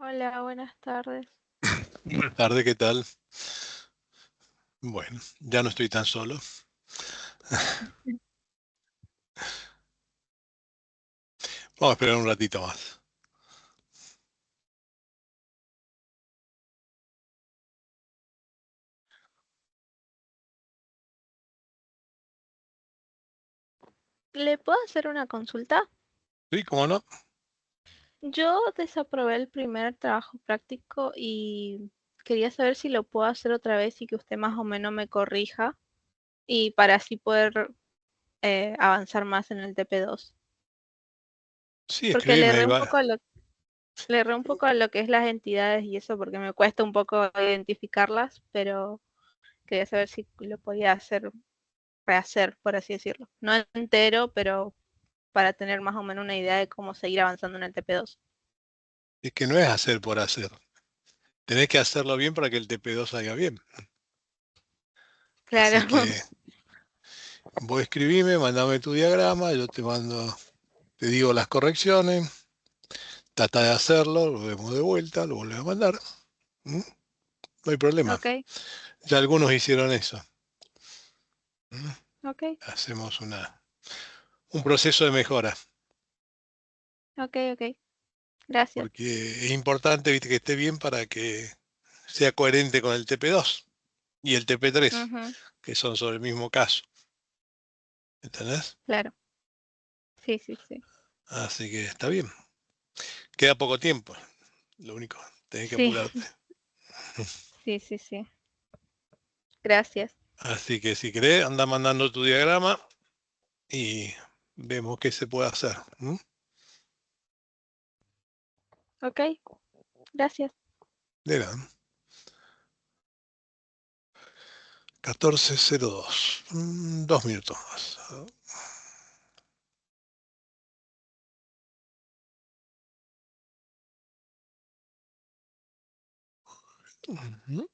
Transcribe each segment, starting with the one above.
Hola, buenas tardes. Buenas tardes, ¿qué tal? Bueno, ya no estoy tan solo. Vamos a esperar un ratito más. ¿Le puedo hacer una consulta? ¿Sí? ¿Cómo no? Yo desaprobé el primer trabajo práctico y quería saber si lo puedo hacer otra vez y que usted más o menos me corrija y para así poder avanzar más en el TP2. Sí, Porque le escribime, ahí erré un va. poco le erré un poco a lo que es las entidades y eso porque me cuesta un poco identificarlas, pero quería saber si lo podía hacer, rehacer, por así decirlo. No entero, pero para tener más o menos una idea de cómo seguir avanzando en el TP2. Es que no es hacer por hacer. Tenés que hacerlo bien para que el TP2 salga bien. Claro. Así que vos escribime, mandame tu diagrama, yo te mando, te digo las correcciones, trata de hacerlo, lo vemos de vuelta, lo volvemos a mandar. ¿Mm? No hay problema. Ok, Ya algunos hicieron eso. ¿Mm? ok, Hacemos un proceso de mejora, ok, ok. Gracias. porque es importante, viste, que esté bien para que sea coherente con el TP2 y el TP3, Ujú, que son sobre el mismo caso. ¿Entendés? claro. Sí, sí, sí. Así que está bien. Queda poco tiempo. Lo único, tenés que Sí, apurarte. sí, sí, sí. Gracias. Así que si querés, anda mandando tu diagrama y vemos qué se puede hacer. ¿M? Ok, gracias. De nada. 14:02. 2 minutos más. Ujú.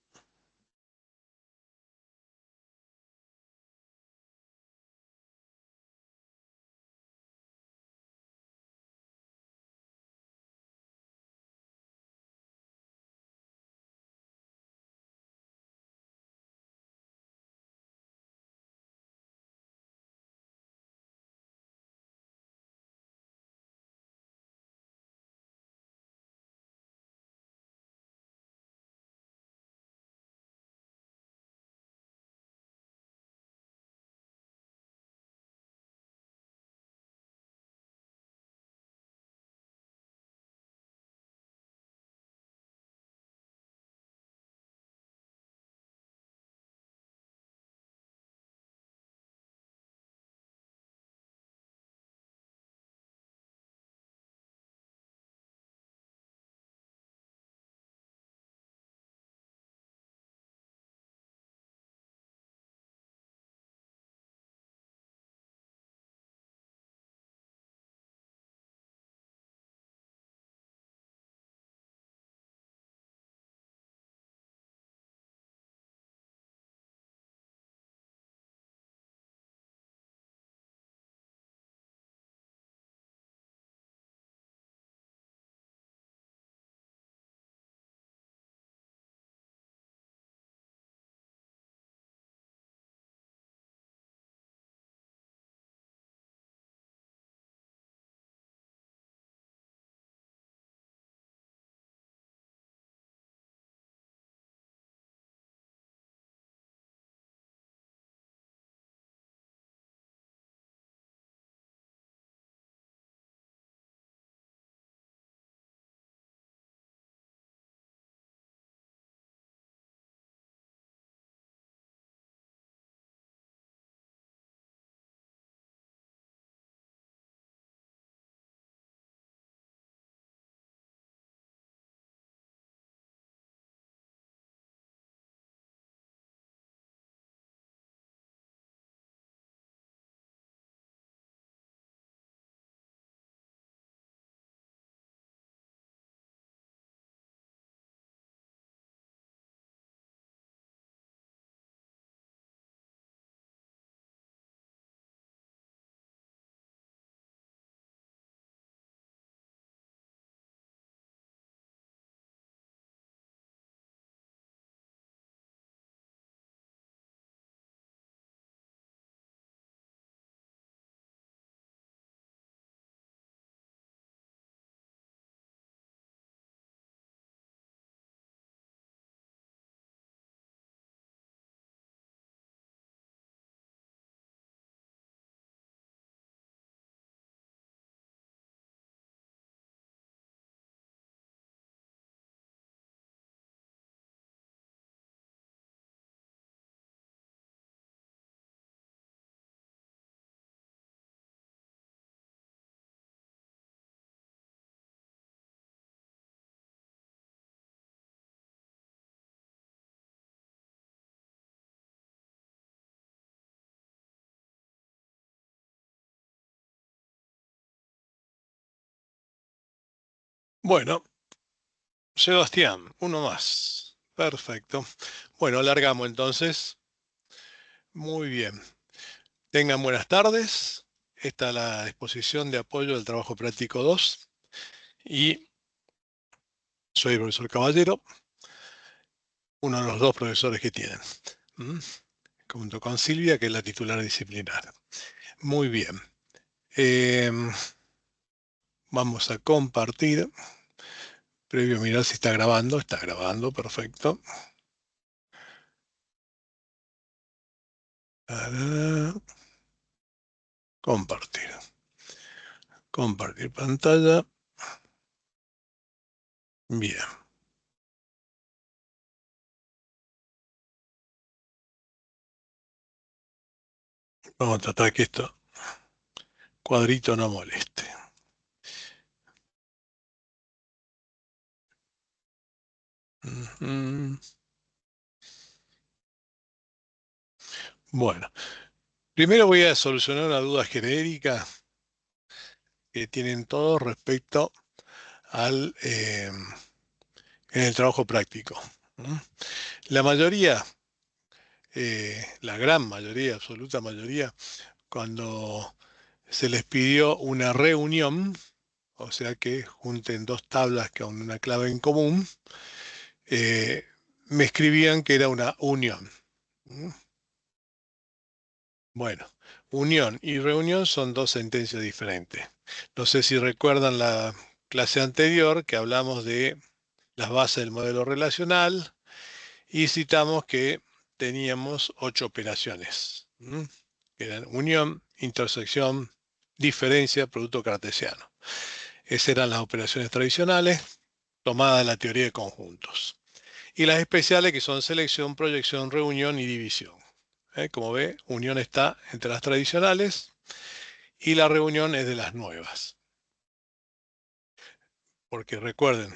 Bueno, Sebastián, uno más. Perfecto. Bueno, largamos entonces. Muy bien. Tengan buenas tardes. Esta es la exposición de apoyo del trabajo práctico 2 y soy el profesor Caballero, uno de los dos profesores que tienen, ¿m? Junto con Silvia, que es la titular disciplinar. Muy bien. Em, Vamos a compartir. Previo a mirar si está grabando. Está grabando, perfecto. Tará. Compartir. Compartir pantalla. Bien. Vamos a tratar que esto cuadrito no moleste. Ujú. Bueno, primero voy a solucionar una duda genérica que tienen todos respecto al en el trabajo práctico. ¿Mm? La mayoría, la gran mayoría, absoluta mayoría, cuando se les pidió una reunión, o sea que junten dos tablas con una clave en común, eh, me escribían que era una unión. ¿Mm? Bueno, unión y reunión son dos sentencias diferentes. No sé si recuerdan la clase anterior que hablamos de las bases del modelo relacional y citamos que teníamos 8 operaciones, que eran unión, intersección, diferencia, producto cartesiano. Esas eran las operaciones tradicionales tomadas de la teoría de conjuntos. Y las especiales que son selección, proyección, reunión y división. Como ve, unión está entre las tradicionales y la reunión es de las nuevas. Porque recuerden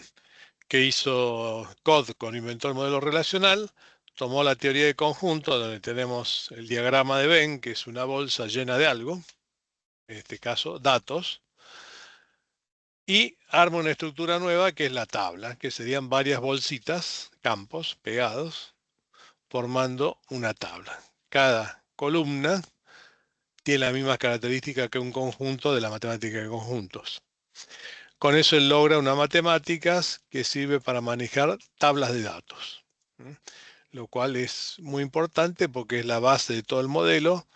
que hizo Codd cuando inventó el modelo relacional, tomó la teoría de conjunto, donde tenemos el diagrama de Venn, que es una bolsa llena de algo, en este caso datos, y arma una estructura nueva que es la tabla, que serían varias bolsitas, campos pegados, formando una tabla. Cada columna tiene la misma característica que un conjunto de la matemática de conjuntos. Con eso él logra unas matemáticas que sirve para manejar tablas de datos, ¿m? Lo cual es muy importante porque es la base de todo el modelo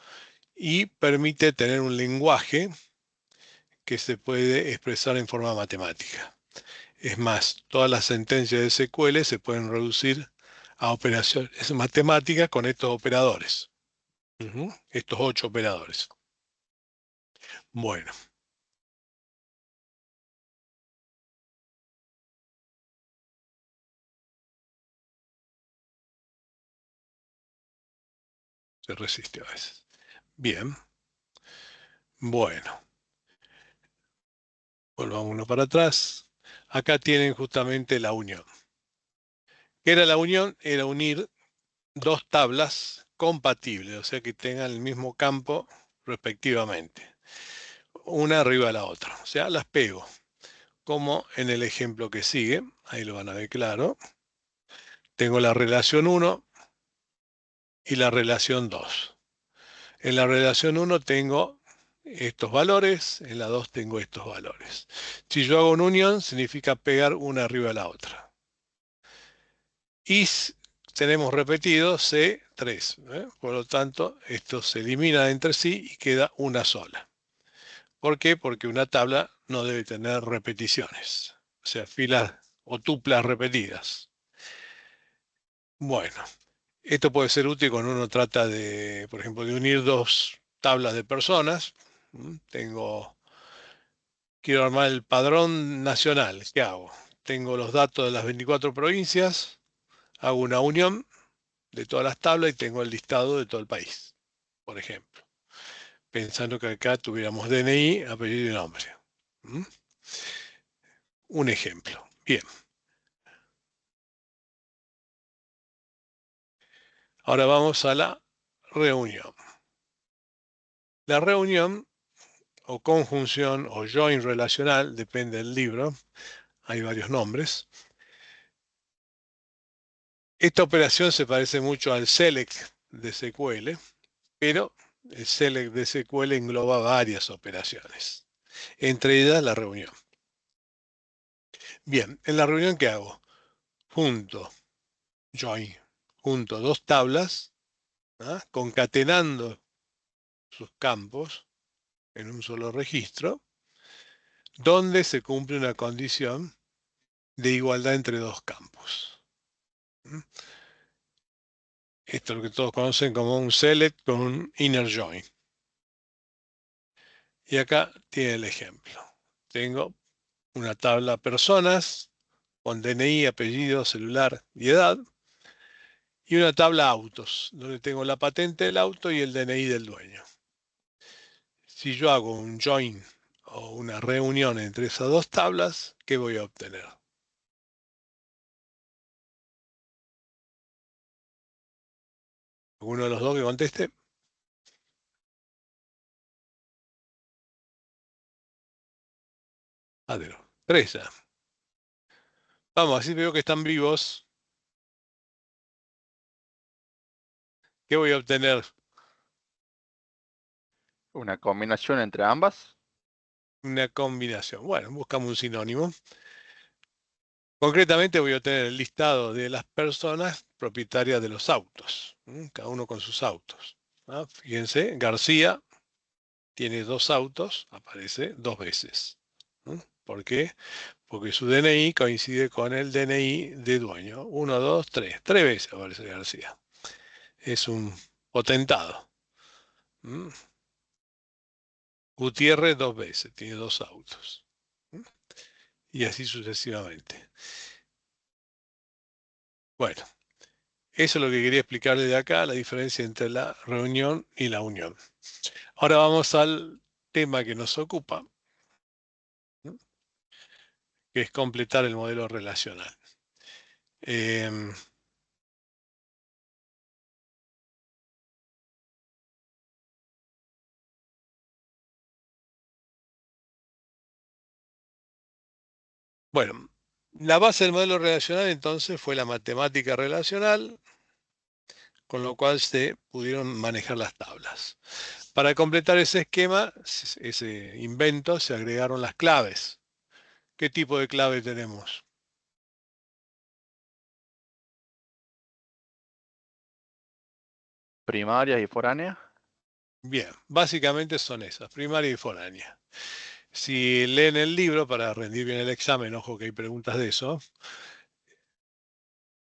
y permite tener un lenguaje que se puede expresar en forma matemática. Es más, todas las sentencias de SQL se pueden reducir a operaciones matemáticas con estos operadores. Estos 8 operadores. Bueno, se resiste a veces. Bien, bueno, volvamos uno para atrás. Acá tienen justamente la unión. ¿Qué era la unión? Era unir dos tablas compatibles, o sea que tengan el mismo campo respectivamente, una arriba de la otra. O sea, las pego, como en el ejemplo que sigue, ahí lo van a ver claro. Tengo la relación 1 y la relación 2. En la relación 1 tengo estos valores, en la 2 tengo estos valores. Si yo hago una unión, significa pegar una arriba de la otra. Y tenemos repetido C3, por lo tanto, estos se eliminan entre sí y queda una sola. ¿Por qué? Porque una tabla no debe tener repeticiones, o sea, filas o tuplas repetidas. Bueno, esto puede ser útil cuando uno trata de, por ejemplo, de unir dos tablas de personas. Quiero armar el padrón nacional. ¿Qué hago? Tengo los datos de las 24 provincias, hago una unión de todas las tablas y tengo el listado de todo el país, por ejemplo. Pensando que acá tuviéramos DNI, apellido y nombre. ¿Mm? Un ejemplo. Bien, ahora vamos a la reunión. La reunión o conjunción o join relacional, depende del libro, hay varios nombres. Esta operación se parece mucho al select de SQL, pero el select de SQL engloba varias operaciones, entre ellas la reunión. Bien, en la reunión, ¿qué hago? Junto, join, junto dos tablas, ¿ah? Concatenando sus campos en un solo registro, donde se cumple una condición de igualdad entre dos campos. ¿Mm? Esto es lo que todos conocen como un select con un inner join. Y acá tiene el ejemplo. Tengo una tabla personas con DNI, apellido, celular y edad, y una tabla autos, donde tengo la patente del auto y el DNI del dueño. Si yo hago un join o una reunión entre esas dos tablas, ¿qué voy a obtener? ¿Alguno de los dos que conteste? Adero. 3 ya. Vamos, así veo que están vivos. ¿Qué voy a obtener? Una combinación entre ambas. Una combinación. Bueno, buscamos un sinónimo. Concretamente voy a obtener el listado de las personas propietarias de los autos. Cada uno con sus autos. ¿Ah? Fíjense, García tiene 2 autos, aparece 2 veces. ¿Por qué? Porque su DNI coincide con el DNI de dueño. 1, 2, 3. 3 veces aparece García. Es un potentado. ¿Mm? Gutiérrez 2 veces, tiene 2 autos. Y así sucesivamente. Bueno, eso es lo que quería explicarle de acá, la diferencia entre la reunión y la unión. Ahora vamos al tema que nos ocupa, ¿no? Que es completar el modelo relacional. Em, bueno, la base del modelo relacional entonces fue la matemática relacional, con lo cual se pudieron manejar las tablas. Para completar ese esquema, ese invento, se agregaron las claves. ¿Qué tipo de clave tenemos? Primarias y foráneas. Bien, básicamente son esas, primaria y foránea. Si leen el libro para rendir bien el examen, ojo que hay preguntas de eso,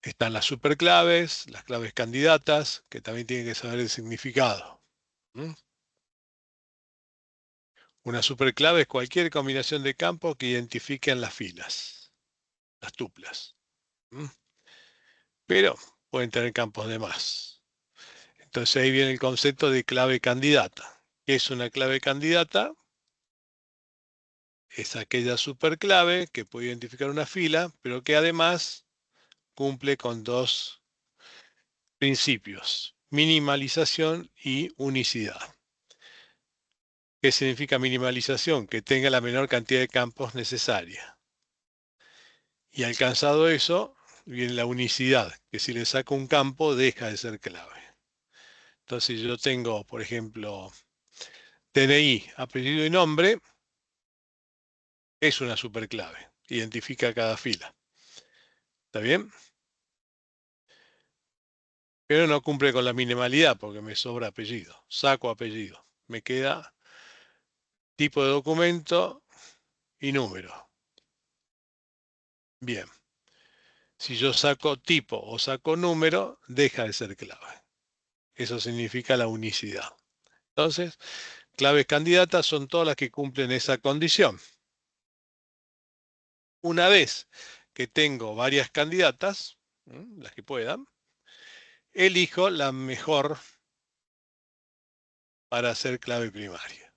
están las superclaves, las claves candidatas, que también tienen que saber el significado. ¿Mm? Una superclave es cualquier combinación de campos que identifiquen las filas, las tuplas. ¿Mm? Pero pueden tener campos de más. Entonces ahí viene el concepto de clave candidata. ¿Qué es una clave candidata? Es aquella superclave que puede identificar una fila, pero que además cumple con 2 principios: minimalización y unicidad. ¿Qué significa minimalización? Que tenga la menor cantidad de campos necesaria. Y alcanzado eso, viene la unicidad, que si le saco un campo deja de ser clave. Entonces yo tengo, por ejemplo, DNI, apellido y nombre, es una superclave, identifica cada fila. ¿Está bien? Pero no cumple con la minimalidad porque me sobra apellido. Saco apellido. Me queda tipo de documento y número. Bien. Si yo saco tipo o saco número, deja de ser clave. Eso significa la unicidad. Entonces, claves candidatas son todas las que cumplen esa condición. Una vez que tengo varias candidatas, las que puedan, elijo la mejor para hacer clave primaria.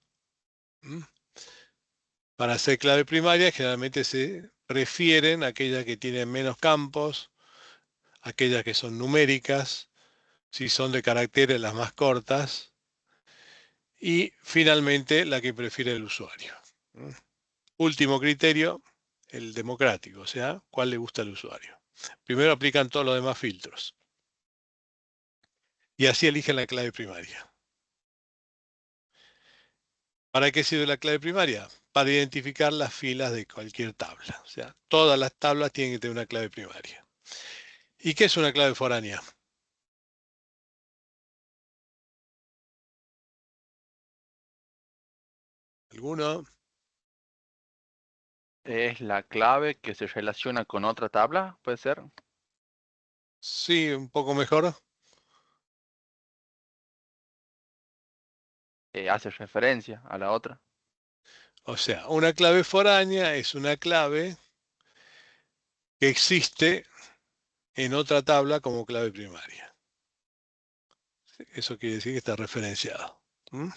Para hacer clave primaria generalmente se prefieren aquellas que tienen menos campos, aquellas que son numéricas, si son de caracteres las más cortas, y finalmente la que prefiere el usuario. Último criterio, el democrático, o sea, cuál le gusta al usuario. Primero aplican todos los demás filtros. Y así eligen la clave primaria. ¿Para qué sirve la clave primaria? Para identificar las filas de cualquier tabla. O sea, todas las tablas tienen que tener una clave primaria. ¿Y qué es una clave foránea? ¿Alguno? ¿Es la clave que se relaciona con otra tabla? ¿Puede ser? Sí, un poco mejor. Hace referencia a la otra. O sea, una clave foránea es una clave que existe en otra tabla como clave primaria. Eso quiere decir que está referenciado. ¿Mm?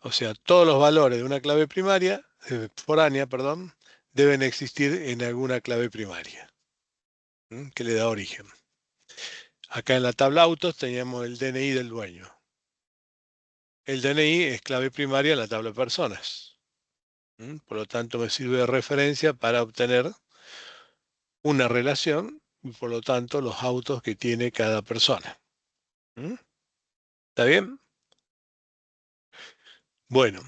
O sea, todos los valores de una clave primaria, foránea, perdón, deben existir en alguna clave primaria, que le da origen. Acá en la tabla autos teníamos el DNI del dueño. El DNI es clave primaria en la tabla personas. Por lo tanto, me sirve de referencia para obtener una relación y por lo tanto los autos que tiene cada persona. ¿Está bien? Bueno,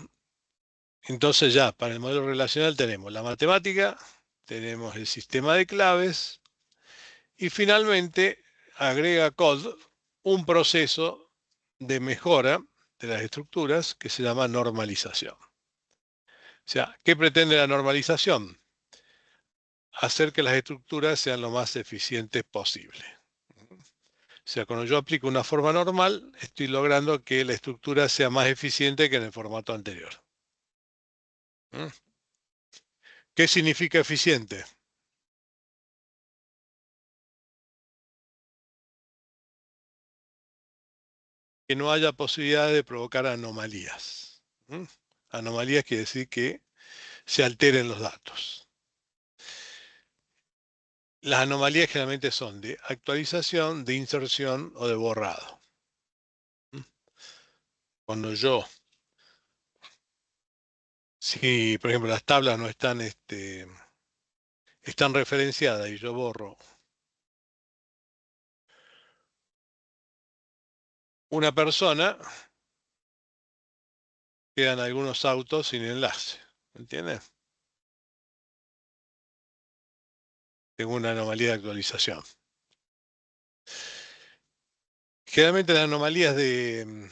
entonces ya para el modelo relacional tenemos la matemática, tenemos el sistema de claves y finalmente agrega CODE un proceso de mejora de las estructuras que se llama normalización. O sea, ¿qué pretende la normalización? Hacer que las estructuras sean lo más eficientes posible. O sea, cuando yo aplico una forma normal, estoy logrando que la estructura sea más eficiente que en el formato anterior. ¿Qué significa eficiente? Que no haya posibilidad de provocar anomalías. Anomalías quiere decir que se alteren los datos. Las anomalías generalmente son de actualización, de inserción o de borrado. Cuando si por ejemplo las tablas no están, están referenciadas y yo borro una persona, quedan algunos autos sin enlace. ¿Entiendes? Tengo una anomalía de actualización. Generalmente las anomalías de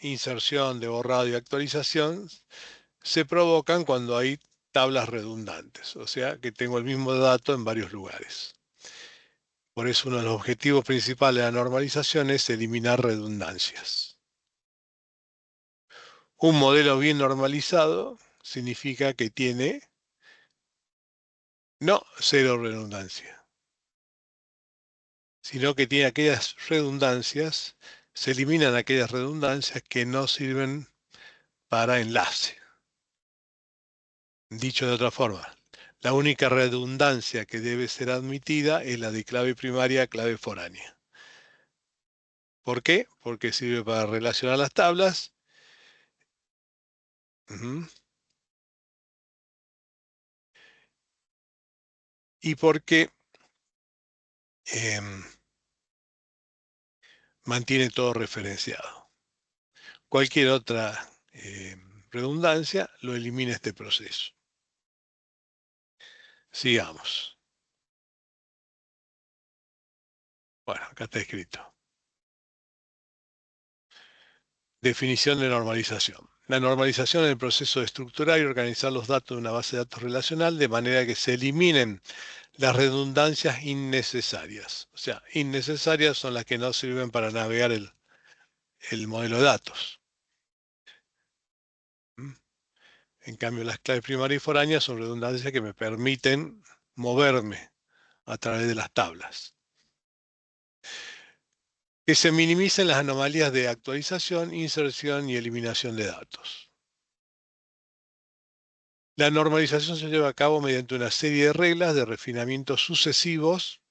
inserción, de borrado y actualización se provocan cuando hay tablas redundantes, o sea que tengo el mismo dato en varios lugares. Por eso uno de los objetivos principales de la normalización es eliminar redundancias. Un modelo bien normalizado significa que tiene no cero redundancia, sino que tiene aquellas redundancias, se eliminan aquellas redundancias que no sirven para enlace. Dicho de otra forma, la única redundancia que debe ser admitida es la de clave primaria a clave foránea. ¿Por qué? Porque sirve para relacionar las tablas. Y porque mantiene todo referenciado. Cualquier otra redundancia lo elimina este proceso. Sigamos. Bueno, acá está escrito. Definición de normalización. La normalización es el proceso de estructurar y organizar los datos de una base de datos relacional de manera que se eliminen las redundancias innecesarias. O sea, innecesarias son las que no sirven para navegar el modelo de datos. En cambio, las claves primarias y foráneas son redundancias que me permiten moverme a través de las tablas. Que se minimicen las anomalías de actualización, inserción y eliminación de datos. La normalización se lleva a cabo mediante una serie de reglas de refinamiento sucesivos,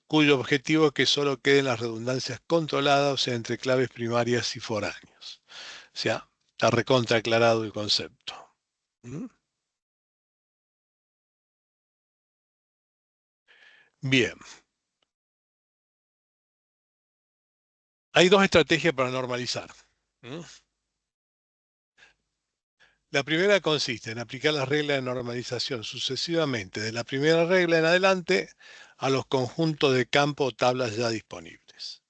cuyo objetivo es que solo queden las redundancias controladas, o sea, entre claves primarias y foráneos. O sea, está recontra aclarado el concepto. Bien. Hay dos estrategias para normalizar. La primera consiste en aplicar las reglas de normalización sucesivamente, de la primera regla en adelante, a los conjuntos de campos o tablas ya disponibles.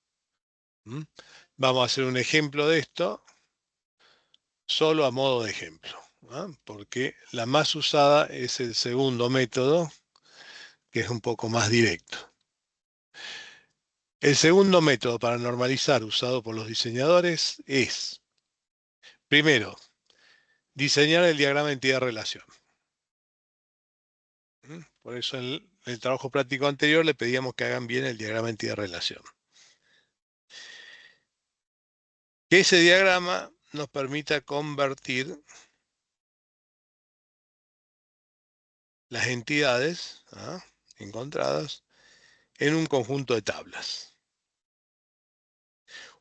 Vamos a hacer un ejemplo de esto, solo a modo de ejemplo, porque la más usada es el segundo método, que es un poco más directo. El segundo método para normalizar usado por los diseñadores es, primero, diseñar el diagrama de entidad-relación. Por eso en el trabajo práctico anterior le pedíamos que hagan bien el diagrama de entidad-relación. Que ese diagrama nos permita convertir las entidades encontradas en un conjunto de tablas.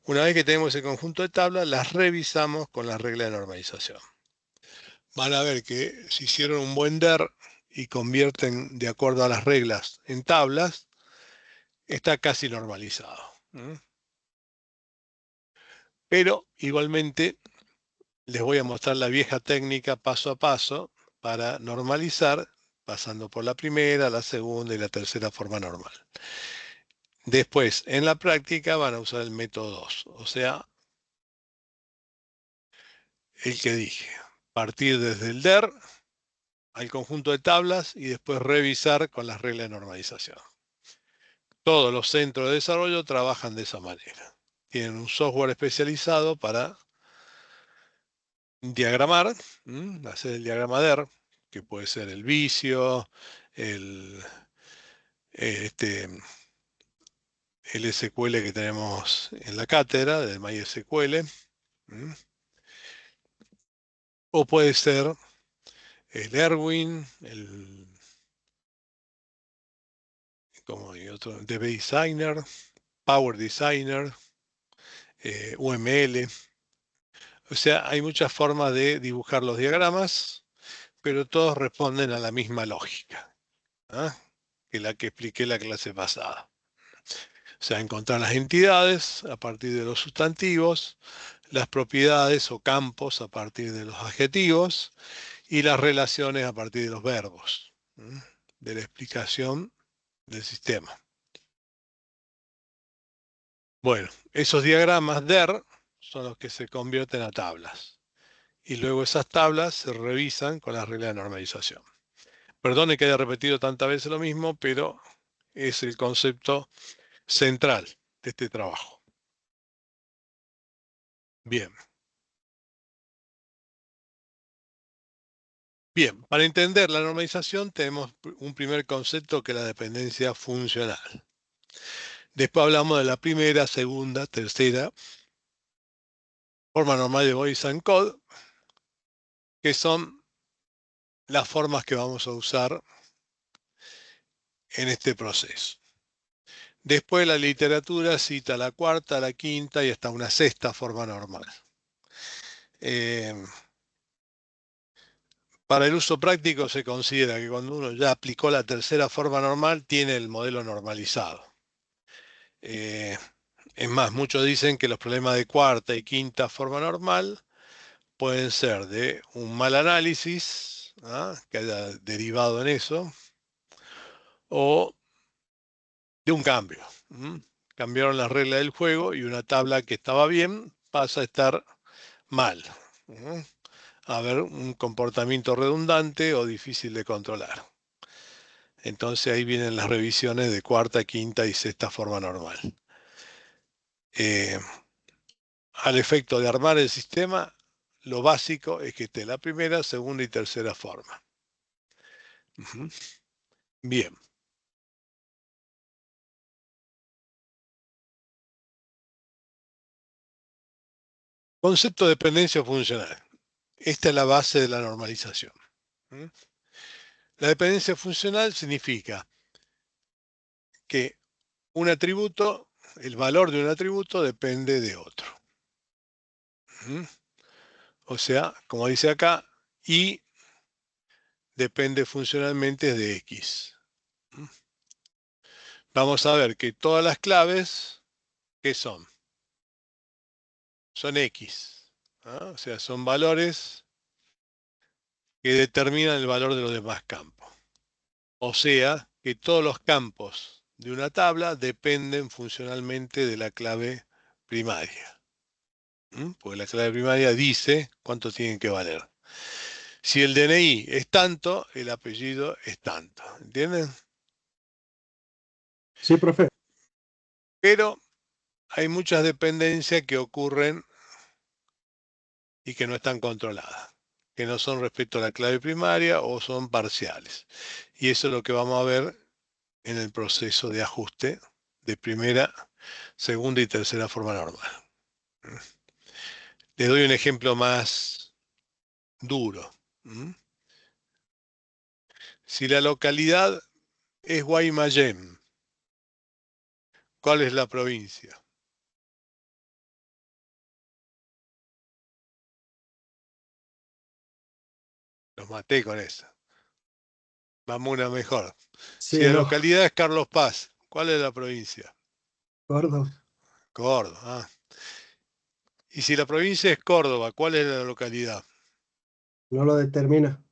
Una vez que tenemos ese conjunto de tablas, las revisamos con la regla de normalización. Van a ver que si hicieron un buen DER y convierten de acuerdo a las reglas en tablas, está casi normalizado. Pero igualmente les voy a mostrar la vieja técnica paso a paso para normalizar, pasando por la primera, la segunda y la tercera forma normal. Después, en la práctica, van a usar el método 2, o sea, el que dije. Partir desde el DER al conjunto de tablas y después revisar con las reglas de normalización. Todos los centros de desarrollo trabajan de esa manera. Tienen un software especializado para diagramar, hacer el diagrama DER, que puede ser el vicio, el SQL que tenemos en la cátedra, del MySQL, o puede ser el Erwin, como hay otro, DB Designer, Power Designer, UML. O sea, hay muchas formas de dibujar los diagramas, pero todos responden a la misma lógica, que la que expliqué en la clase pasada. O sea, encontrar las entidades a partir de los sustantivos, las propiedades o campos a partir de los adjetivos y las relaciones a partir de los verbos, de la explicación del sistema. Bueno, esos diagramas DER son los que se convierten a tablas. Y luego esas tablas se revisan con la regla de normalización. Perdone que haya repetido tantas veces lo mismo, pero es el concepto central de este trabajo. Bien. Bien, para entender la normalización tenemos un primer concepto que es la dependencia funcional. Después hablamos de la primera, segunda, tercera forma normal de Voice and Code, que son las formas que vamos a usar en este proceso. Después la literatura cita la cuarta, la quinta y hasta una sexta forma normal. Para el uso práctico se considera que cuando uno ya aplicó la tercera forma normal, tiene el modelo normalizado. Es más, muchos dicen que los problemas de cuarta y quinta forma normal pueden ser de un mal análisis, que haya derivado en eso, o de un cambio. Cambiaron las reglas del juego y una tabla que estaba bien pasa a estar mal. A ver, un comportamiento redundante o difícil de controlar. Entonces ahí vienen las revisiones de cuarta, quinta y sexta forma normal. Al efecto de armar el sistema, lo básico es que esté la primera, segunda y tercera forma. Bien. Concepto de dependencia funcional. Esta es la base de la normalización. La dependencia funcional significa que un atributo, el valor de un atributo depende de otro. O sea, como dice acá, Y depende funcionalmente de X. vamos a ver que todas las claves, ¿qué son? Son X. ¿Ah? O sea, son valores que determinan el valor de los demás campos. O sea, que todos los campos de una tabla dependen funcionalmente de la clave primaria. Porque la clave primaria dice cuánto tienen que valer. Si el DNI es tanto, el apellido es tanto. ¿Entienden? Sí, profe. Pero hay muchas dependencias que ocurren y que no están controladas, que no son respecto a la clave primaria o son parciales. Y eso es lo que vamos a ver en el proceso de ajuste de primera, segunda y tercera forma normal. Les doy un ejemplo más duro. Si la localidad es Guaymallén, ¿cuál es la provincia? Los maté con esa. Vamos una mejor. Sí, Si la no. localidad es Carlos Paz, ¿cuál es la provincia? Gordo. Córdoba. Y si la provincia es Córdoba, ¿cuál es la localidad? No lo determina.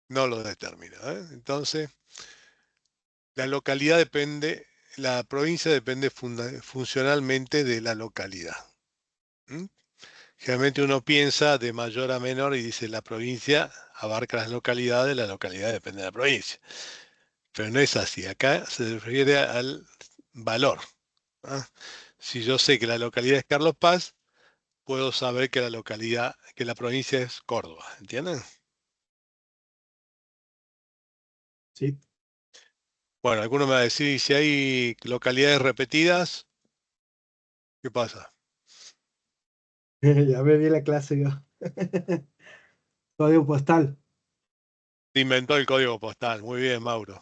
No lo determina. Entonces, la localidad depende, la provincia depende funcionalmente de la localidad. Generalmente uno piensa de mayor a menor y dice la provincia abarca las localidades, la localidad depende de la provincia. Pero no es así. Acá se refiere al valor. ¿Ah? Si yo sé que la localidad es Carlos Paz, puedo saber que la localidad, que la provincia es Córdoba. ¿Entienden? Sí. Bueno, alguno me va a decir, ¿y si hay localidades repetidas? ¿Qué pasa? Ya me vi la clase yo. Código postal. Se inventó el código postal. Muy bien, Mauro.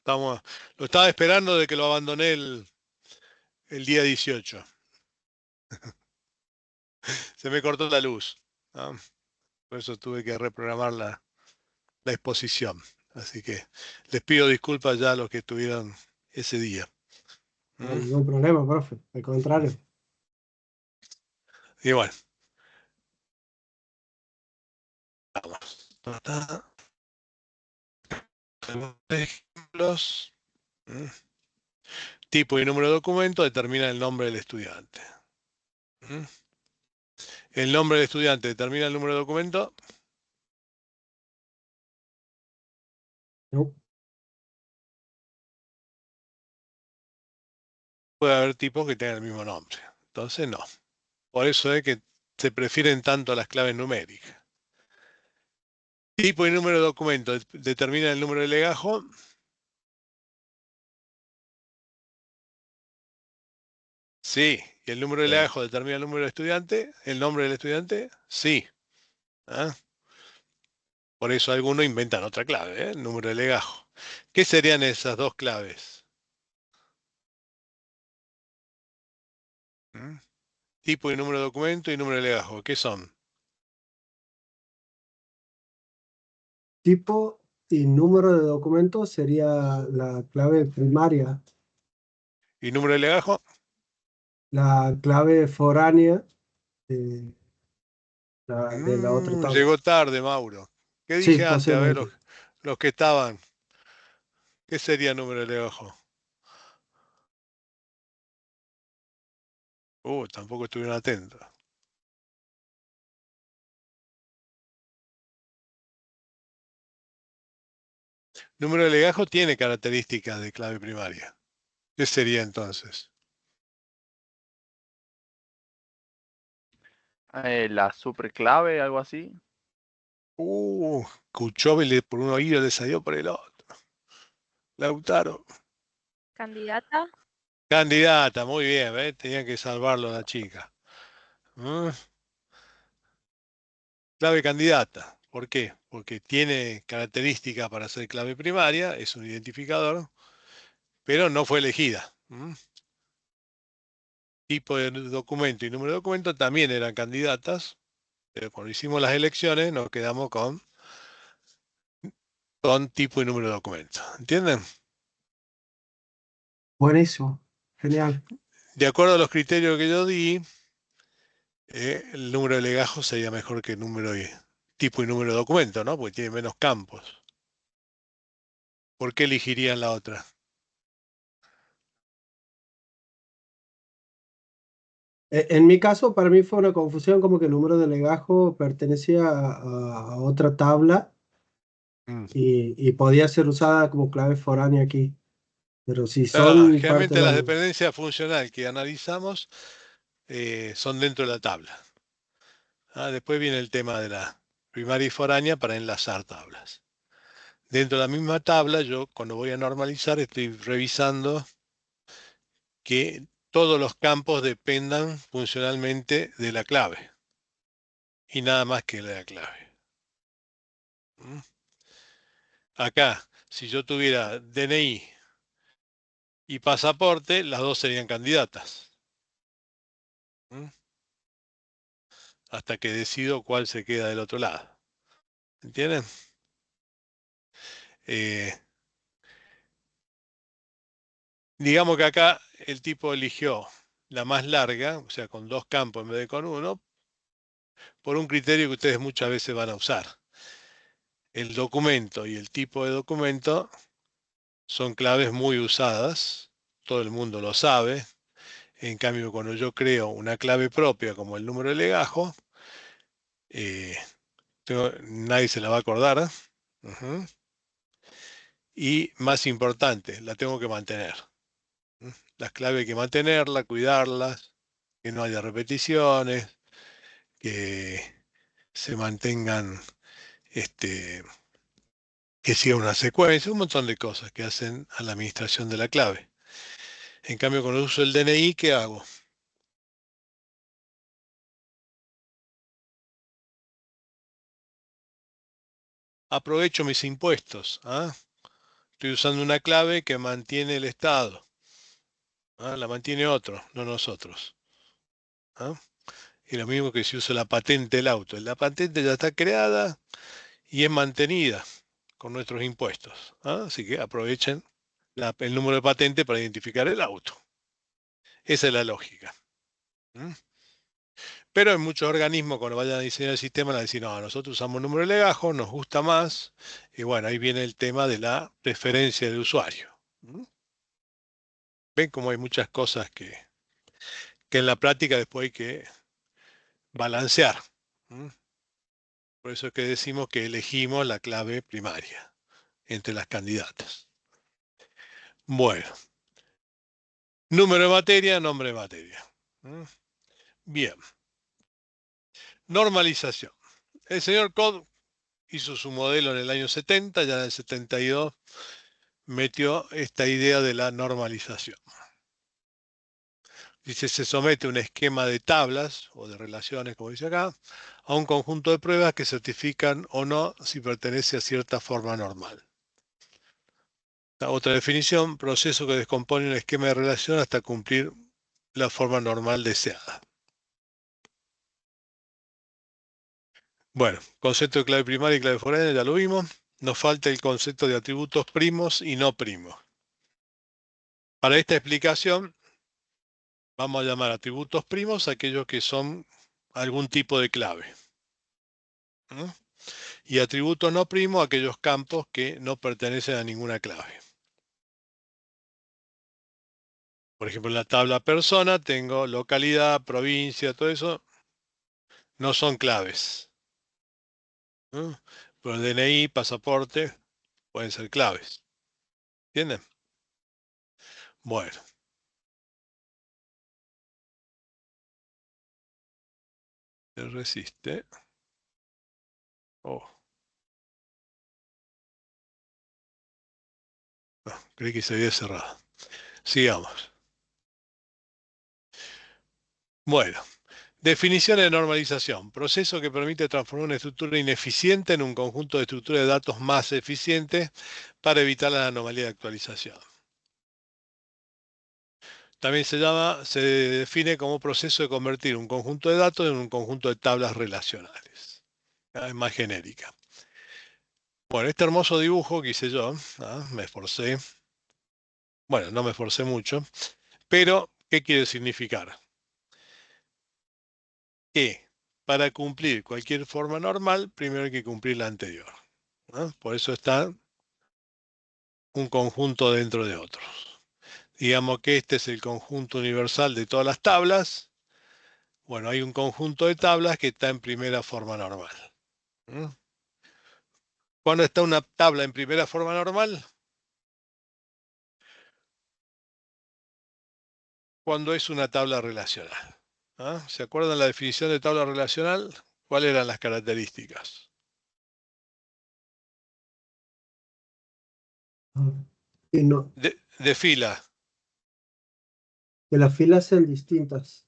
Lo estaba esperando de que lo abandoné el día 18. Se me cortó la luz. ¿No? Por eso tuve que reprogramar la exposición. Así que les pido disculpas ya a los que estuvieron ese día. No, ningún problema, profe. Al contrario. Y bueno, vamos. Tenemos ejemplos. ¿Mm? Tipo y número de documento determina el nombre del estudiante. El nombre del estudiante determina el número de documento. No. Puede haber tipos que tengan el mismo nombre. Entonces no. Por eso es que se prefieren tanto las claves numéricas. Tipo y número de documento determina el número de legajo. Sí. ¿Y el número de legajo determina el número de estudiante? ¿El nombre del estudiante? Sí. ¿Ah? Por eso algunos inventan otra clave, el número de legajo. ¿Qué serían esas dos claves? ¿Mm? Tipo y número de documento y número de legajo. ¿Qué son? Tipo y número de documento sería la clave primaria. ¿Y número de legajo? La clave foránea de la otra tabla. Llegó tarde, Mauro. ¿Qué Sí, dije antes? A ver, posiblemente. los que estaban. ¿Qué sería número de legajo? Tampoco estuvieron atentos. Número de legajo tiene características de clave primaria. ¿Qué sería entonces? La superclave, algo así. Escuchó por un oído y le salió por el otro. Lautaro. Candidata. Candidata, muy bien, ¿ves? Tenían que salvarlo a la chica. ¿Mm? Clave candidata. ¿Por qué? Porque tiene características para ser clave primaria, es un identificador, pero no fue elegida. Tipo de documento y número de documento también eran candidatas, pero cuando hicimos las elecciones nos quedamos con tipo y número de documento. ¿Entienden? Buenísimo, genial. De acuerdo a los criterios que yo di, el número de legajos sería mejor que el número de tipo y número de documento, ¿no? Porque tiene menos campos. ¿Por qué elegirían la otra? En mi caso, para mí fue una confusión como que el número de legajo pertenecía a otra tabla Mm. y podía ser usada como clave foránea aquí. Pero si Ah, son parte generalmente de las la... dependencias funcionales que analizamos son dentro de la tabla. Después viene el tema de la primaria y foránea para enlazar tablas. Dentro de la misma tabla, yo cuando voy a normalizar estoy revisando que todos los campos dependan funcionalmente de la clave y nada más que de la clave. ¿Mm? Acá, si yo tuviera DNI y pasaporte, las dos serían candidatas. ¿Mm? Hasta que decido cuál se queda del otro lado. ¿Entienden? Eh, digamos que acá el tipo eligió la más larga, o sea, con dos campos en vez de con uno, por un criterio que ustedes muchas veces van a usar. El documento y el tipo de documento son claves muy usadas, todo el mundo lo sabe. En cambio, cuando yo creo una clave propia como el número de legajo, eh, nadie se la va a acordar. Ujú. Y más importante, la tengo que mantener. Las claves hay que mantenerlas, cuidarlas, que no haya repeticiones, que se mantengan, que siga una secuencia, un montón de cosas que hacen a la administración de la clave. En cambio, cuando uso el DNI, ¿qué hago? Aprovecho mis impuestos. Estoy usando una clave que mantiene el Estado. La mantiene otro, no nosotros. ¿Ah? Y lo mismo que si uso la patente del auto. La patente ya está creada y es mantenida con nuestros impuestos. Así que aprovechen el número de patente para identificar el auto. Esa es la lógica. ¿Mm? Pero en muchos organismos, cuando vayan a diseñar el sistema, van a decir, no, nosotros usamos número de legajo, nos gusta más. Y bueno, ahí viene el tema de la preferencia del usuario. ¿Mm? Ven cómo hay muchas cosas que en la práctica después hay que balancear. ¿Mm? Por eso es que decimos que elegimos la clave primaria entre las candidatas. Bueno, número de materia, nombre de materia. ¿Mm? Bien, normalización. El señor Code hizo su modelo en el año 70, ya en el 72 metió esta idea de la normalización. Dice, se somete un esquema de tablas o de relaciones, como dice acá, a un conjunto de pruebas que certifican o no si pertenece a cierta forma normal. La otra definición, proceso que descompone un esquema de relación hasta cumplir la forma normal deseada. Bueno, concepto de clave primaria y clave foránea ya lo vimos. Nos falta el concepto de atributos primos y no primos. Para esta explicación, vamos a llamar atributos primos aquellos que son algún tipo de clave. ¿Mm? Y atributos no primos aquellos campos que no pertenecen a ninguna clave. Por ejemplo, en la tabla persona tengo localidad, provincia, todo eso no son claves. ¿Mm? Pero el DNI, pasaporte, pueden ser claves. ¿Entienden? Bueno. Se resiste. Oh, no, creí que se había cerrado. Sigamos. Bueno. Definición de normalización. Proceso que permite transformar una estructura ineficiente en un conjunto de estructuras de datos más eficientes para evitar la anomalía de actualización. También se define como proceso de convertir un conjunto de datos en un conjunto de tablas relacionales. Es más genérica. Bueno, este hermoso dibujo que hice yo, me esforcé, Bueno, no me esforcé mucho, pero ¿qué quiere significar? Que para cumplir cualquier forma normal, primero hay que cumplir la anterior, ¿no? Por eso está un conjunto dentro de otros. Digamos que este es el conjunto universal de todas las tablas. Bueno, hay un conjunto de tablas que está en primera forma normal. ¿Cuándo está una tabla en primera forma normal? Cuando es una tabla relacional. ¿Ah? ¿Se acuerdan la definición de tabla relacional? ¿Cuáles eran las características? Y no, De fila. que las filas sean distintas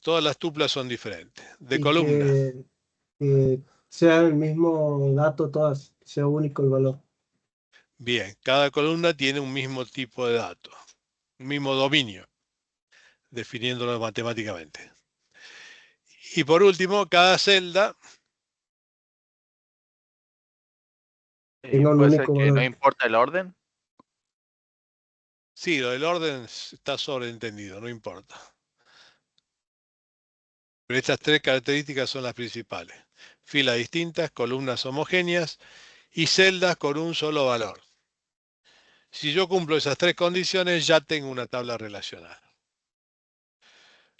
Todas las tuplas son diferentes. De y columna. que sea el mismo dato todas, que sea único el valor. Bien, cada columna tiene un mismo tipo de dato, un mismo dominio, definiéndolo matemáticamente. Y por último, cada celda, Tenga un Puede ser único que no valor. importa el orden. sí, lo del orden está sobreentendido, no importa. Pero estas tres características son las principales. Filas distintas, columnas homogéneas y celdas con un solo valor. Si yo cumplo esas tres condiciones, ya tengo una tabla relacional.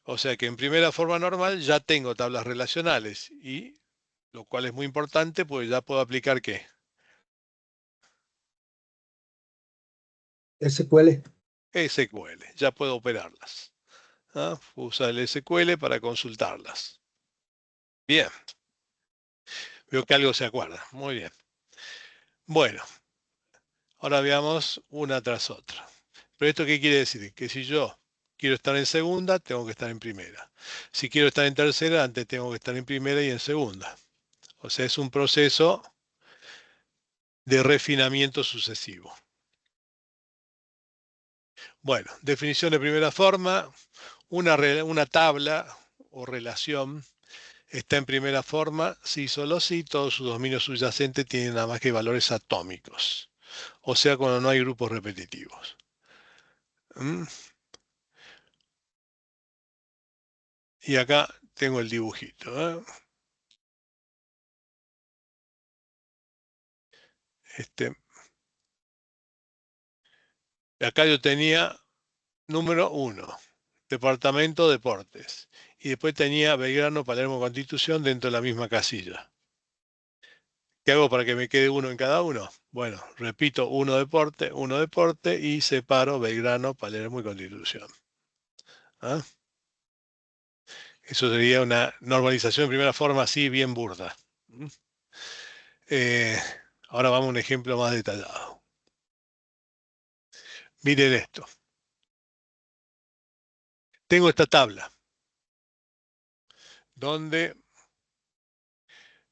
O sea que en primera forma normal ya tengo tablas relacionales, y lo cual es muy importante, pues ya puedo aplicar ¿qué? SQL. SQL, ya puedo operarlas. ¿Ah? Usa el SQL para consultarlas. Bien, veo que algo se acuerda. Muy bien. Bueno, ahora veamos una tras otra. ¿Pero esto qué quiere decir? Que si yo quiero estar en segunda, tengo que estar en primera. Si quiero estar en tercera, antes tengo que estar en primera y en segunda. O sea, es un proceso de refinamiento sucesivo. Bueno, definición de primera forma. Una tabla o relación está en primera forma si solo si todos sus dominios subyacentes tienen nada más que valores atómicos. O sea, cuando no hay grupos repetitivos. ¿Mm? Y acá tengo el dibujito. Acá yo tenía número 1, departamento deportes. Y después tenía Belgrano, Palermo, Constitución dentro de la misma casilla. ¿Qué hago para que me quede uno en cada uno? Bueno, repito, uno deporte y separo Belgrano, Palermo y Constitución. ¿Ah? Eso sería una normalización en primera forma así bien burda. Eh, Ahora vamos a un ejemplo más detallado. Miren esto. Tengo esta tabla donde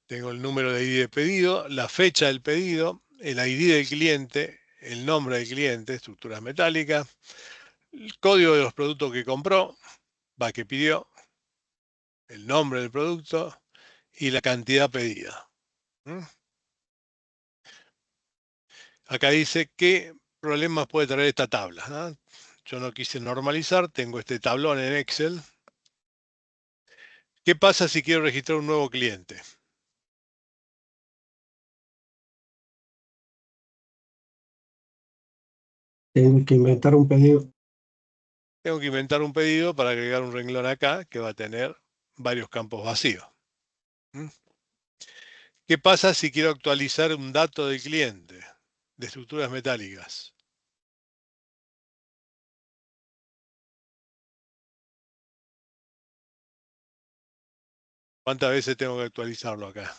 tengo el número de ID de pedido, la fecha del pedido, el ID del cliente, el nombre del cliente, estructuras metálicas, el código de los productos que compró, que pidió, el nombre del producto y la cantidad pedida. Acá dice qué problemas puede traer esta tabla, ¿no? Yo no quise normalizar, tengo este tablón en Excel. ¿Qué pasa si quiero registrar un nuevo cliente? Tengo que inventar un pedido. Tengo que inventar un pedido para agregar un renglón acá que va a tener varios campos vacíos. ¿Qué pasa si quiero actualizar un dato del cliente de estructuras metálicas? ¿Cuántas veces tengo que actualizarlo acá?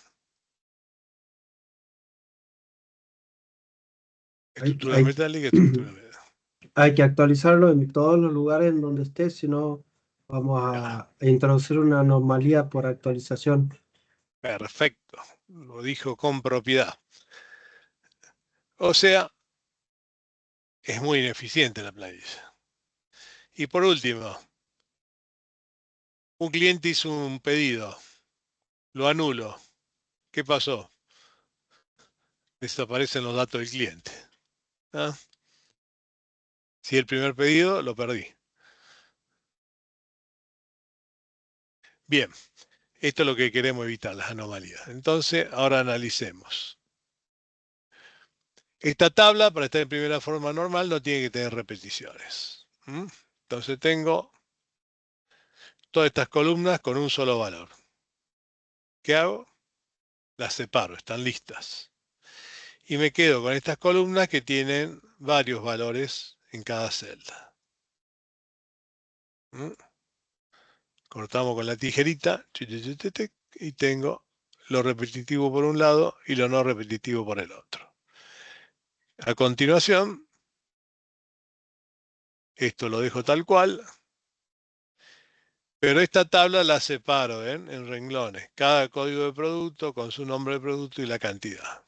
Hay, Estructuras hay, metálicas, estructuras metálicas. hay que actualizarlo en todos los lugares en donde esté, si no vamos Ya, a introducir una anomalía por actualización. perfecto, lo dijo con propiedad. O sea, es muy ineficiente la planilla. Y por último, un cliente hizo un pedido, lo anulo. ¿Qué pasó? Desaparecen los datos del cliente. ¿Ah? Si el primer pedido lo perdí. Bien, esto es lo que queremos evitar, las anomalías. Entonces, ahora analicemos. Esta tabla, para estar en primera forma normal, no tiene que tener repeticiones. Entonces tengo todas estas columnas con un solo valor. ¿Qué hago? Las separo, están listas. Y me quedo con estas columnas que tienen varios valores en cada celda. Cortamos con la tijerita y tengo lo repetitivo por un lado y lo no repetitivo por el otro. A continuación, esto lo dejo tal cual, pero esta tabla la separo en renglones. Cada código de producto con su nombre de producto y la cantidad.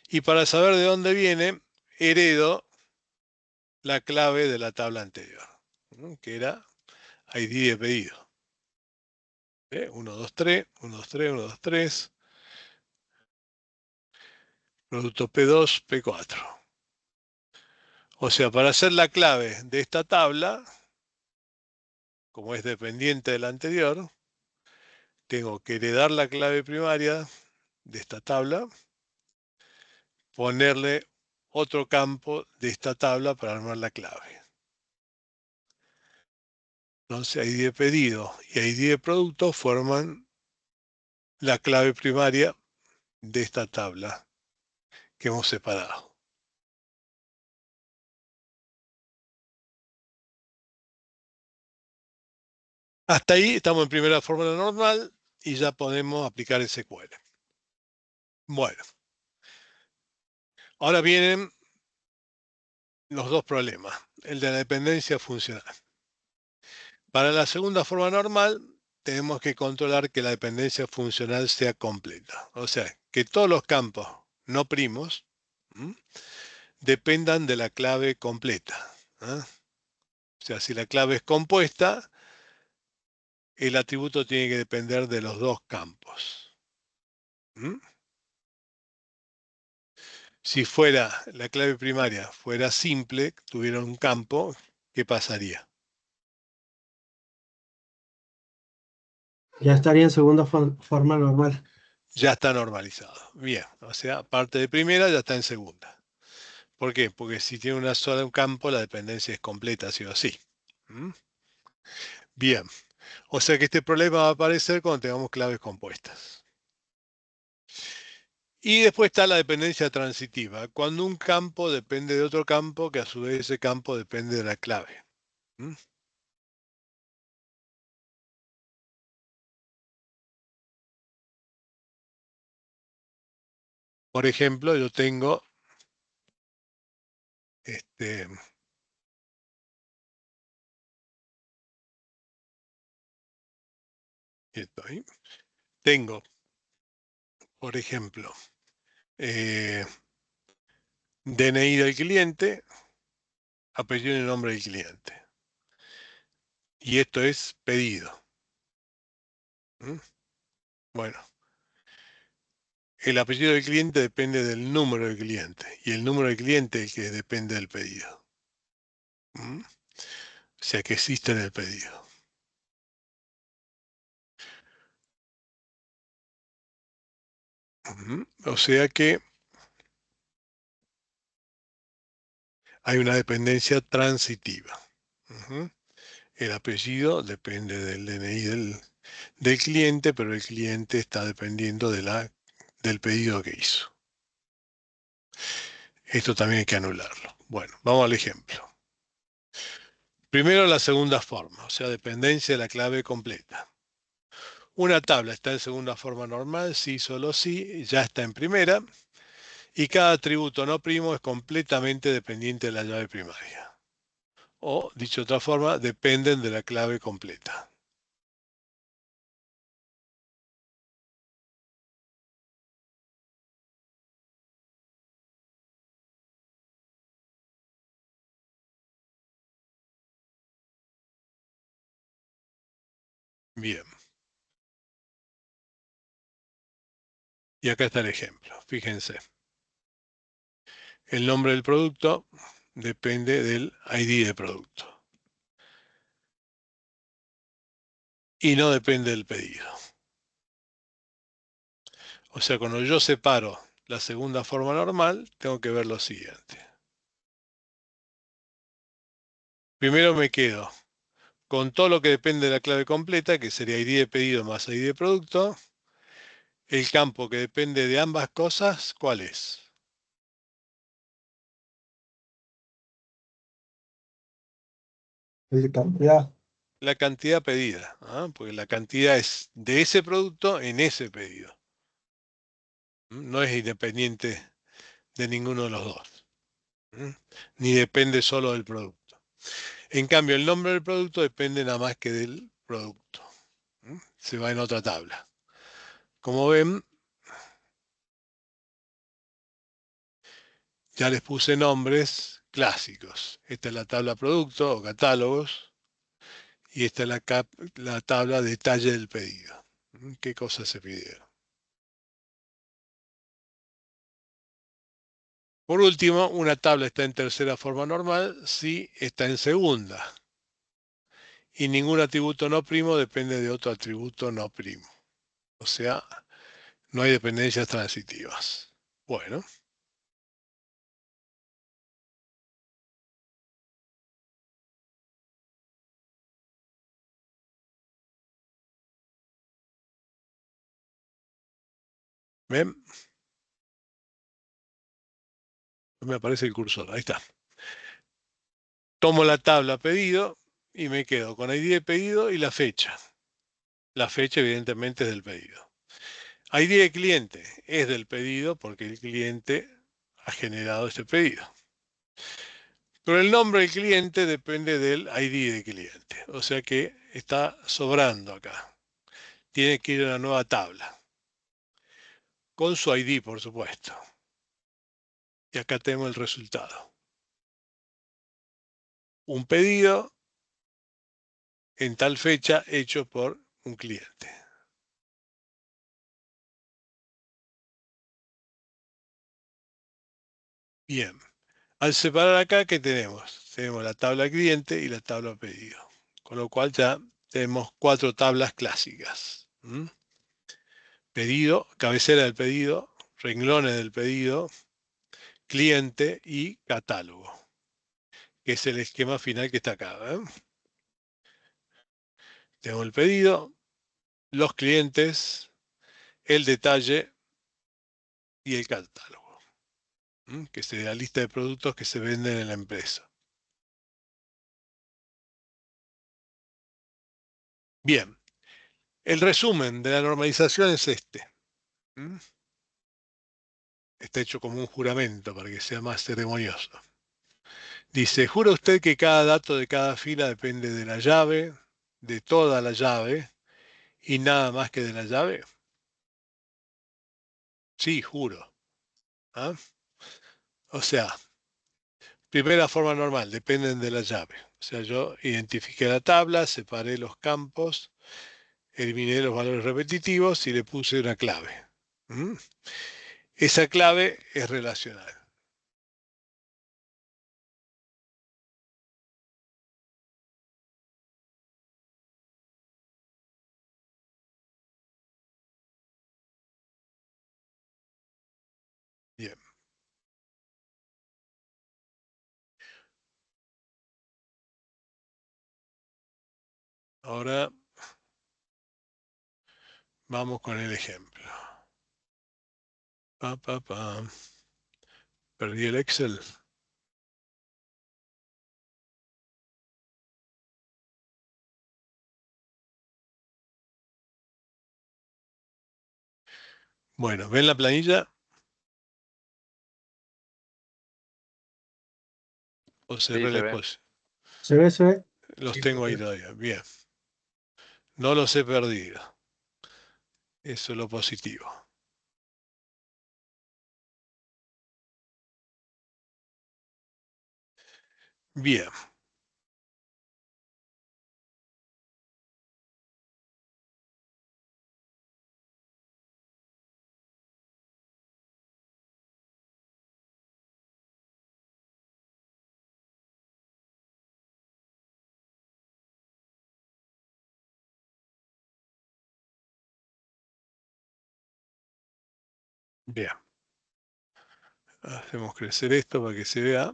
Y para saber de dónde viene, heredo la clave de la tabla anterior, que era ID de pedido. 1, 2, 3, 1, 2, 3, 1, 2, 3. Producto P2, P4. O sea, para hacer la clave de esta tabla, como es dependiente de la anterior, tengo que heredar la clave primaria de esta tabla, ponerle otro campo de esta tabla para armar la clave. Entonces, ID de pedido y ID de producto forman la clave primaria de esta tabla que hemos separado. Hasta ahí estamos en primera fórmula normal y ya podemos aplicar SQL. Bueno, ahora vienen los dos problemas, el de la dependencia funcional. Para la segunda forma normal, tenemos que controlar que la dependencia funcional sea completa. O sea, que todos los campos no primos dependan de la clave completa. O sea, si la clave es compuesta, el atributo tiene que depender de los dos campos. Si fuera la clave primaria fuera simple, tuviera un campo, ¿qué pasaría? Ya estaría en segunda forma normal. Ya está normalizado. Bien, o sea, parte de primera ya está en segunda. ¿Por qué? Porque si tiene una sola campo, la dependencia es completa, sí o sí. Bien, o sea que este problema va a aparecer cuando tengamos claves compuestas. Y después está la dependencia transitiva, cuando un campo depende de otro campo, que a su vez ese campo depende de la clave. Por ejemplo, yo tengo tengo, por ejemplo, DNI del cliente, apellido y nombre del cliente. Y esto es pedido. Bueno, el apellido del cliente depende del número del cliente. Y el número del cliente es el que depende del pedido. O sea que existe en el pedido. O sea que hay una dependencia transitiva. El apellido depende del DNI del cliente, pero el cliente está dependiendo del pedido que hizo. Esto también hay que anularlo. Bueno, vamos al ejemplo. Primero la segunda forma, o sea, dependencia de la clave completa. Una tabla está en segunda forma normal, sí, solo sí, ya está en primera, y cada atributo no primo es completamente dependiente de la llave primaria. O, dicho de otra forma, dependen de la clave completa. Bien. Y acá está el ejemplo, fíjense. El nombre del producto depende del ID de producto. Y no depende del pedido. O sea, cuando yo separo la segunda forma normal, tengo que ver lo siguiente. Primero me quedo con todo lo que depende de la clave completa, que sería ID de pedido más ID de producto. El campo que depende de ambas cosas, ¿cuál es? La cantidad. La cantidad pedida, ¿ah? Porque la cantidad es de ese producto en ese pedido. No es independiente de ninguno de los dos. Ni depende solo del producto. En cambio, el nombre del producto depende nada más que del producto. Se va en otra tabla. Como ven, ya les puse nombres clásicos. Esta es la tabla producto o catálogos y esta es la tabla detalle del pedido. ¿Qué cosas se pidieron? Por último, una tabla está en tercera forma normal si está en segunda. Y ningún atributo no primo depende de otro atributo no primo. O sea, no hay dependencias transitivas. Bueno, ¿ven? No me aparece el cursor. Ahí está. Tomo la tabla pedido y me quedo con ID de pedido y la fecha. La fecha evidentemente es del pedido. ID de cliente es del pedido porque el cliente ha generado este pedido. Pero el nombre del cliente depende del ID de cliente. O sea que está sobrando acá. Tiene que ir a una nueva tabla. Con su ID, por supuesto. Y acá tenemos el resultado. Un pedido en tal fecha hecho por un cliente. Bien. Al separar acá, ¿qué tenemos? Tenemos la tabla cliente y la tabla pedido. Con lo cual ya tenemos 4 tablas clásicas. Pedido, cabecera del pedido, renglones del pedido, cliente y catálogo, que es el esquema final que está acá. Tengo el pedido, los clientes, el detalle y el catálogo, que es la lista de productos que se venden en la empresa. Bien, el resumen de la normalización es este. Está hecho como un juramento para que sea más ceremonioso. Dice, ¿jura usted que cada dato de cada fila depende de la llave, de toda la llave, y nada más que de la llave? Sí, juro. ¿Ah? O sea, primera forma normal, dependen de la llave. O sea, yo identifiqué la tabla, separé los campos, eliminé los valores repetitivos y le puse una clave. Esa clave es relacional. Bien. Ahora vamos con el ejemplo. Perdí el Excel. Bueno, ¿ven la planilla? O cerré Sí, la se ve. exposición. ¿Se ve? ¿Se ve? Los Sí, tengo ahí porque todavía. Bien. No los he perdido. Eso es lo positivo. Bien. Bien. Hacemos crecer esto para que se vea.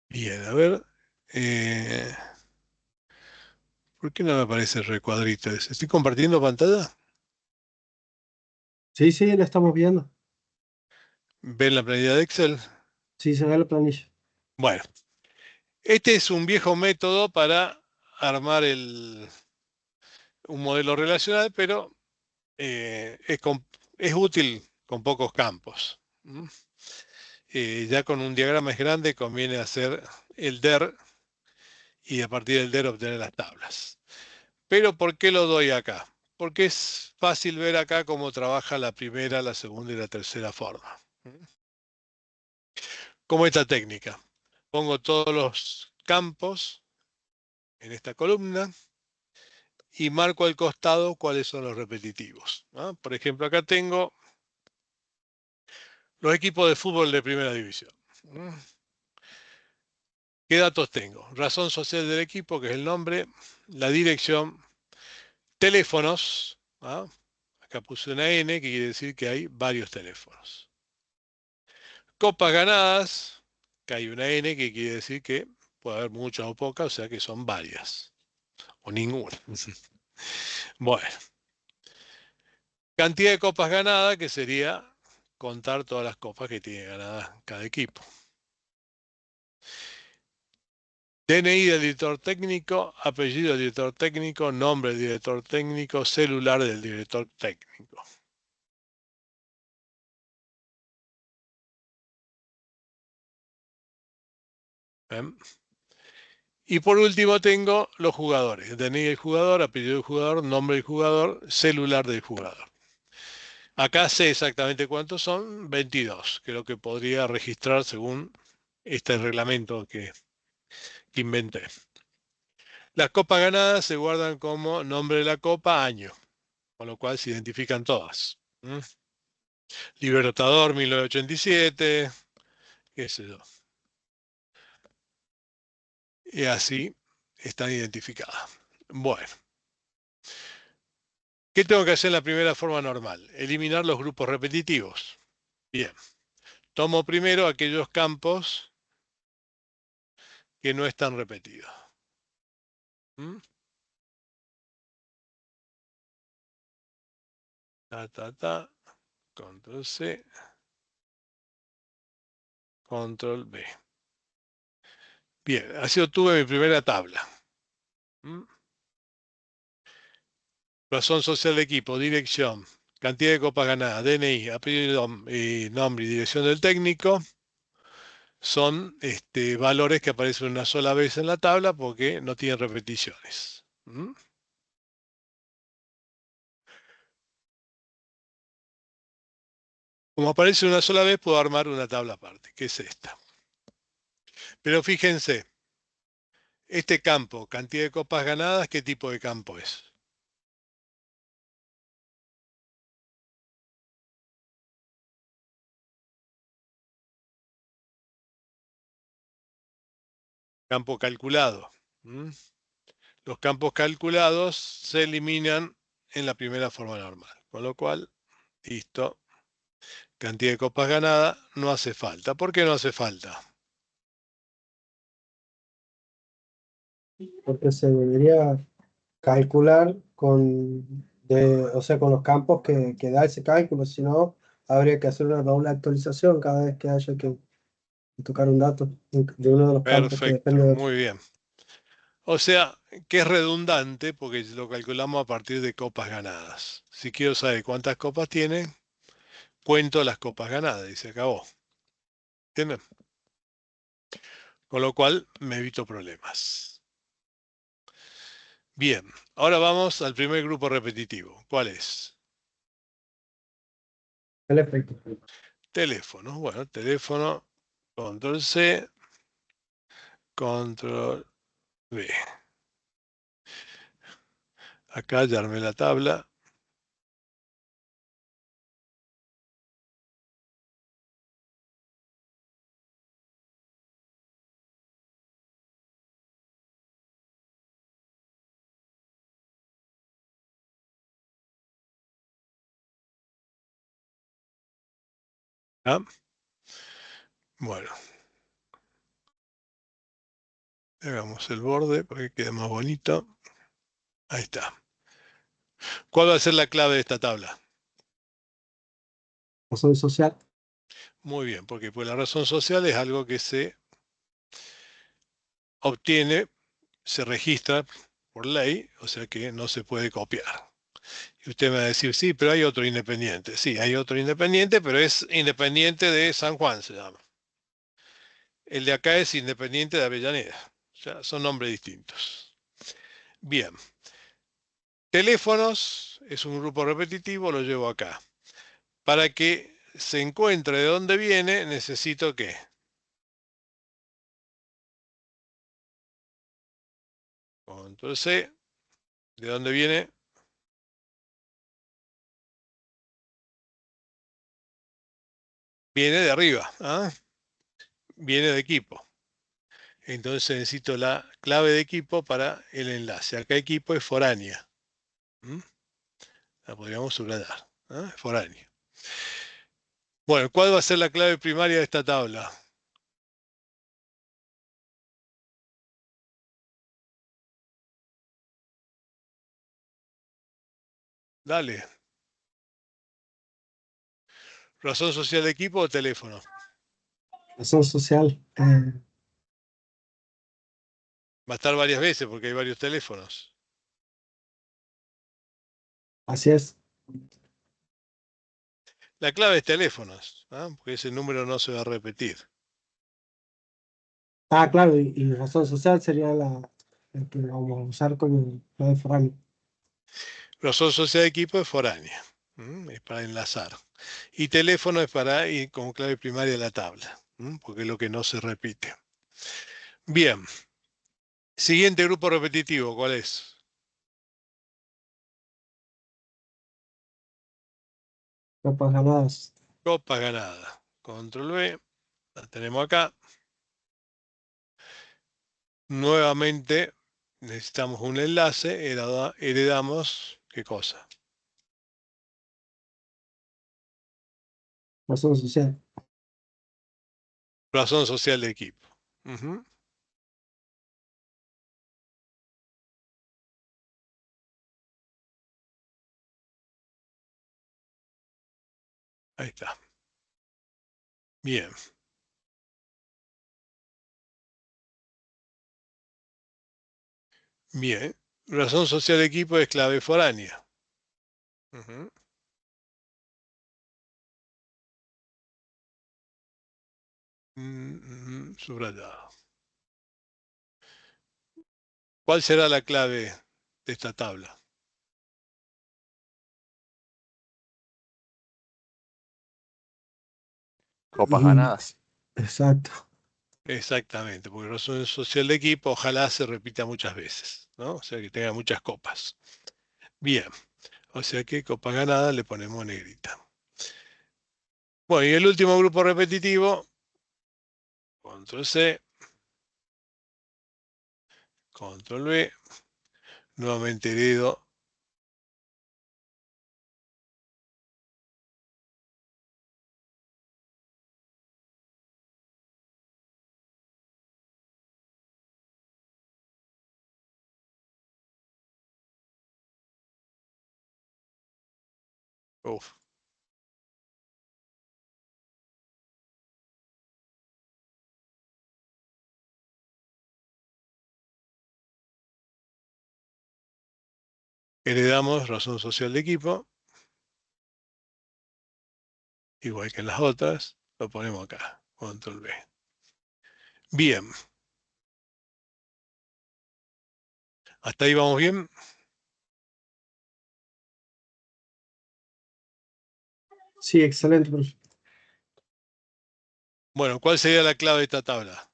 Bien, a ver. ¿Por qué no me aparece el recuadrito ese? ¿Estoy compartiendo pantalla? Sí, sí, la estamos viendo. ¿Ven la planilla de Excel? Sí, se ve la planilla. Bueno, este es un viejo método para armar un modelo relacional, pero es útil con pocos campos. ¿Mm? Ya con un diagrama más grande conviene hacer el DER y a partir del DER obtener las tablas. Pero ¿por qué lo doy acá? Porque es fácil ver acá cómo trabaja la primera, la segunda y la tercera forma. Como esta técnica. Pongo todos los campos en esta columna y marco al costado cuáles son los repetitivos, ¿no? Por ejemplo, acá tengo los equipos de fútbol de primera división. ¿Qué datos tengo? Razón social del equipo, que es el nombre, la dirección, teléfonos, ¿ah? Acá puse una N, que quiere decir que hay varios teléfonos. Copas ganadas, que hay una N, que quiere decir que puede haber muchas o pocas, o sea que son varias, o ninguna. Bueno, cantidad de copas ganadas, que sería contar todas las copas que tiene ganadas cada equipo. DNI del director técnico, apellido del director técnico, nombre del director técnico, celular del director técnico. ¿Ven? Y por último tengo los jugadores. DNI del jugador, apellido del jugador, nombre del jugador, celular del jugador. Acá sé exactamente cuántos son, 22, que es lo que podría registrar según este reglamento que inventé. Las copas ganadas se guardan como nombre de la copa, año, con lo cual se identifican todas. Libertador 1987, qué sé yo. Y así están identificadas. Bueno, ¿qué tengo que hacer en la primera forma normal? Eliminar los grupos repetitivos. Bien, tomo primero aquellos campos que no están repetidos. ¿Mm? Control C, Control B. Bien, así obtuve mi primera tabla. ¿Mm? Razón social de equipo, dirección, cantidad de copas ganadas, DNI, apellido y nombre y dirección del técnico. Son valores que aparecen una sola vez en la tabla porque no tienen repeticiones. ¿Mm? Como aparece una sola vez, puedo armar una tabla aparte, que es esta. Pero fíjense, este campo, cantidad de copas ganadas, ¿qué tipo de campo es? Campo calculado. ¿Mm? Los campos calculados se eliminan en la primera forma normal. Con lo cual, listo. Cantidad de copas ganadas no hace falta. ¿Por qué no hace falta? Porque se debería calcular o sea, con los campos que da ese cálculo, si no, habría que hacer una doble actualización cada vez que haya que tocar un dato de uno de los campos que Perfecto, depende de otro. muy bien. O sea, que es redundante porque lo calculamos a partir de copas ganadas. Si quiero saber cuántas copas tiene, cuento las copas ganadas y se acabó. ¿Entienden? Con lo cual me evito problemas. Bien, ahora vamos al primer grupo repetitivo. ¿Cuál es? El efecto. Teléfono. Bueno, teléfono, control C, control V. Acá ya armé la tabla. ¿Ah? Bueno. Hagamos el borde para que quede más bonito. Ahí está. ¿Cuál va a ser la clave de esta tabla? Razón social. Muy bien, porque pues la razón social es algo que se obtiene, se registra por ley, o sea que no se puede copiar. Y usted me va a decir, sí, pero hay otro independiente. Sí, hay otro independiente, pero es independiente de San Juan, se llama. El de acá es independiente de Avellaneda. O sea, son nombres distintos. Bien. Teléfonos es un grupo repetitivo, lo llevo acá. Para que se encuentre de dónde viene, necesito ¿qué? Control C. ¿De dónde viene? Viene de arriba. ¿Ah? Viene de equipo. Entonces necesito la clave de equipo para el enlace. Acá equipo es foránea. ¿Mm? La podríamos subrayar. ¿Ah? Foránea. Bueno, ¿cuál va a ser la clave primaria de esta tabla? Dale. ¿Razón social de equipo o teléfono? Razón social. Va a estar varias veces porque hay varios teléfonos. Así es. La clave es teléfonos, ¿ah? Porque ese número no se va a repetir. Ah, claro, y razón social sería la que vamos a usar con la de foráneo. Razón social de equipo es foránea. Es para enlazar. Y teléfono es para ir como clave primaria de la tabla, porque es lo que no se repite. Bien. Siguiente grupo repetitivo, ¿cuál es? Copas ganadas. Copa ganada. Control V. La tenemos acá. Nuevamente necesitamos un enlace. Heredamos, ¿qué cosa? Razón social. Razón social de equipo. Ujú. Ahí está. Bien. Bien. Razón social de equipo es clave foránea. Ujú. Subrayado. ¿Cuál será la clave de esta tabla? Copas Y- ganadas. Exacto. Exactamente, porque razón social de equipo ojalá se repita muchas veces, ¿no? O sea que tenga muchas copas. Bien, o sea que copa ganada le ponemos negrita. Bueno, y el último grupo repetitivo, control C, control V, nuevamente heredo. Uf, heredamos razón social de equipo, igual que en las otras, lo ponemos acá, control V. Bien, hasta ahí vamos bien. Sí, excelente, profe. Bueno, ¿cuál sería la clave de esta tabla?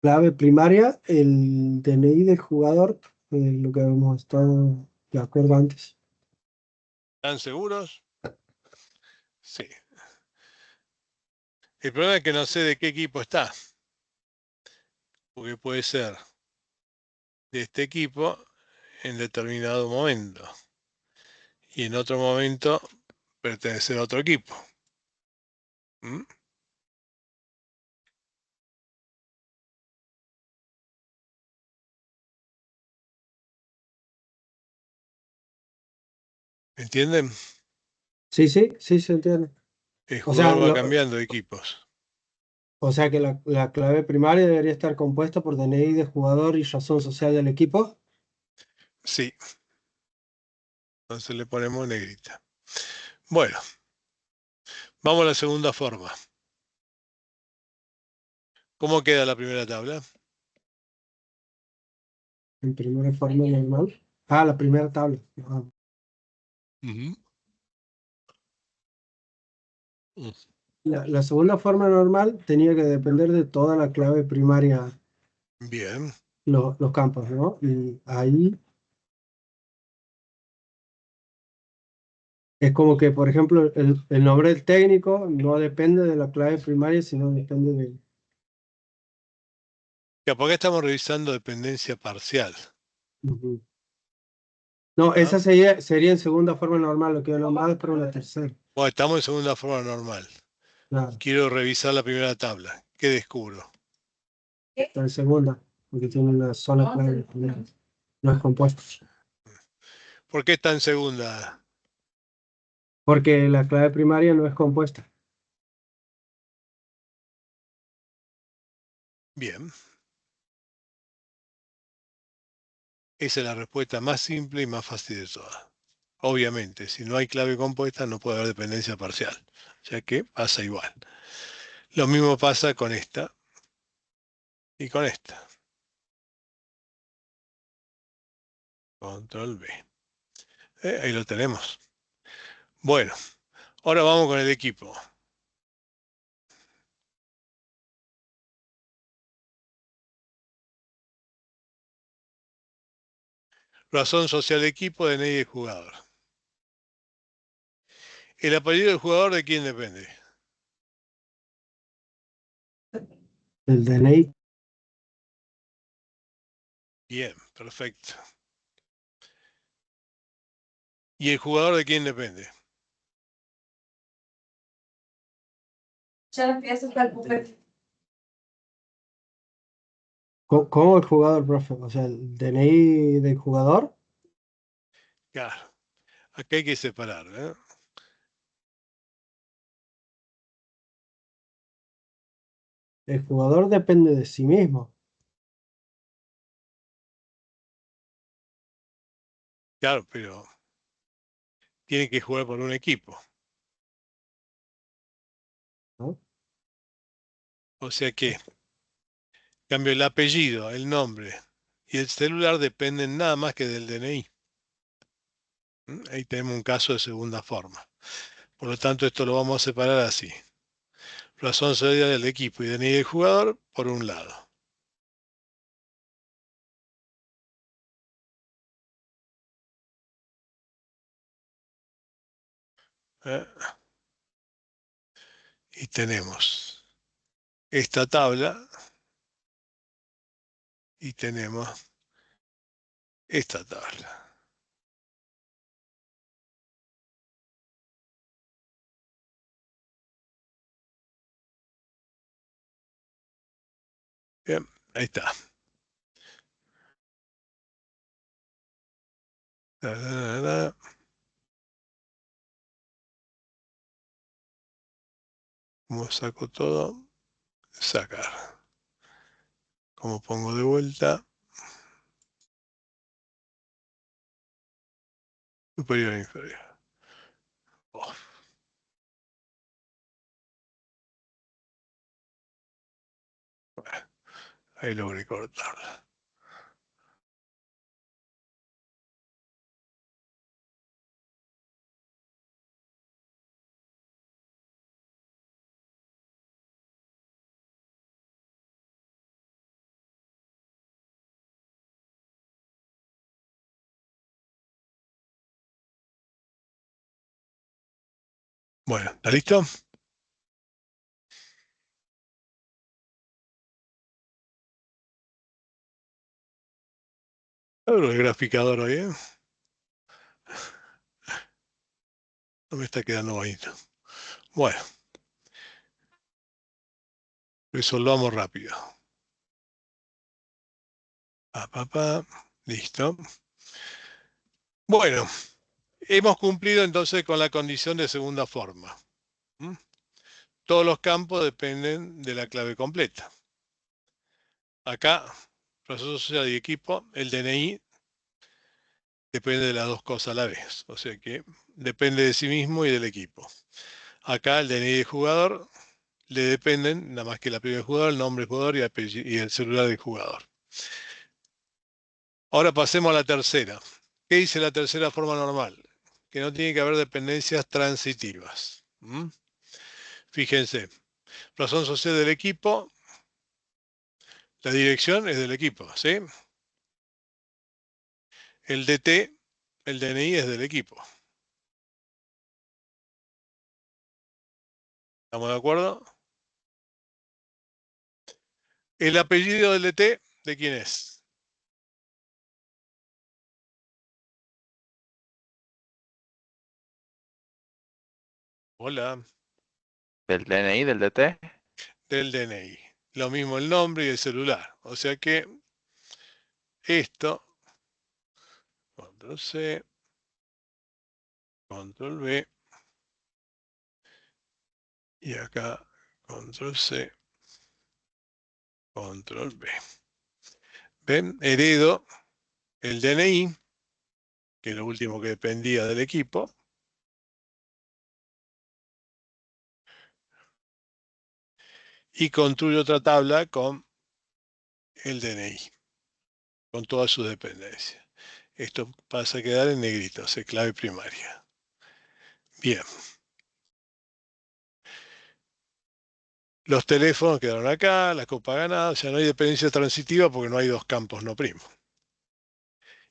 Clave primaria, el DNI del jugador, lo que habíamos estado de acuerdo antes. ¿Están seguros? Sí. El problema es que no sé de qué equipo está, porque puede ser de este equipo en determinado momento y en otro momento pertenecer a otro equipo. ¿Mm? ¿Entienden? Sí, sí, sí se entiende. El O sea, jugador va cambiando de equipos. o sea que la clave primaria debería estar compuesta por DNI de jugador y razón social del equipo. Sí. Entonces le ponemos negrita. Bueno, vamos a la segunda forma. ¿Cómo queda la primera tabla? En primera forma normal. Ah, la primera tabla. Ah. Ujú. Mm. La segunda forma normal tenía que depender de toda la clave primaria, Bien. los campos, ¿no? Y ahí es como que, por ejemplo, el nombre del técnico no depende de la clave primaria, sino depende de... Ya, porque estamos revisando dependencia parcial. Ujú. No, ¿Ah? esa sería en segunda forma normal, lo que yo nombraba es para una tercera. Bueno, estamos en segunda forma normal. Claro, Quiero revisar la primera tabla. ¿Qué descubro? está en segunda, porque tiene una sola clave primera. No es compuesto. ¿Por qué está en segunda? Porque la clave primaria no es compuesta. Bien. Esa es la respuesta más simple y más fácil de todas. Obviamente, si no hay clave compuesta no puede haber dependencia parcial. O sea que pasa igual. Lo mismo pasa con esta y con esta. Control B. Ahí lo tenemos. Bueno, ahora vamos con el equipo. Razón social de equipo, DNI del jugador. ¿El apellido del jugador de quién depende? El DNI, Bien, perfecto. ¿Y el jugador de quién depende? Ya empieza el bufete. ¿cómo el jugador, profe? O sea, el DNI del jugador, Claro, acá hay que separar, ¿eh? el jugador depende de sí mismo. Claro, pero tiene que jugar por un equipo. ¿No? O sea que, en cambio, el apellido, el nombre y el celular dependen nada más que del DNI. Ahí tenemos un caso de segunda forma. Por lo tanto, esto lo vamos a separar así. Razón social del equipo y DNI del jugador por un lado. ¿Eh? Y tenemos esta tabla y tenemos esta tabla. Bien, ahí está. Da, da, da, da. Como saco todo, sacar. Como pongo de vuelta, superior e inferior. Oh, bueno, ahí logré cortarla. Bueno, ¿está listo? Abro el graficador hoy, ¿eh? No me está quedando bonito. Bueno, resolvamos rápido. Listo. Bueno, hemos cumplido entonces con la condición de segunda forma. ¿Mm? Todos los campos dependen de la clave completa. Acá, proceso social y equipo, el DNI depende de las dos cosas a la vez. O sea que depende de sí mismo y del equipo. Acá el DNI del jugador le dependen nada más que la apellido del jugador, el nombre del jugador y el celular del jugador. Ahora pasemos a la tercera. ¿Qué dice la tercera forma normal? Que no tiene que haber dependencias transitivas. Fíjense, razón social del equipo, la dirección es del equipo, ¿sí? El DT, el DNI es del equipo. ¿Estamos de acuerdo? El apellido del DT, ¿de quién es? Hola, ¿Del DNI del DT? del DNI. Lo mismo el nombre y el celular. O sea que esto, control C, control V, y acá control C, control V. ¿Ven? Heredo el DNI, que es lo último que dependía del equipo, y construyo otra tabla con el DNI, con todas sus dependencias. Esto pasa a quedar en negrito, o sea, clave primaria. Bien. Los teléfonos quedaron acá, la copa ganada, o sea, no hay dependencia transitiva porque no hay dos campos no primos.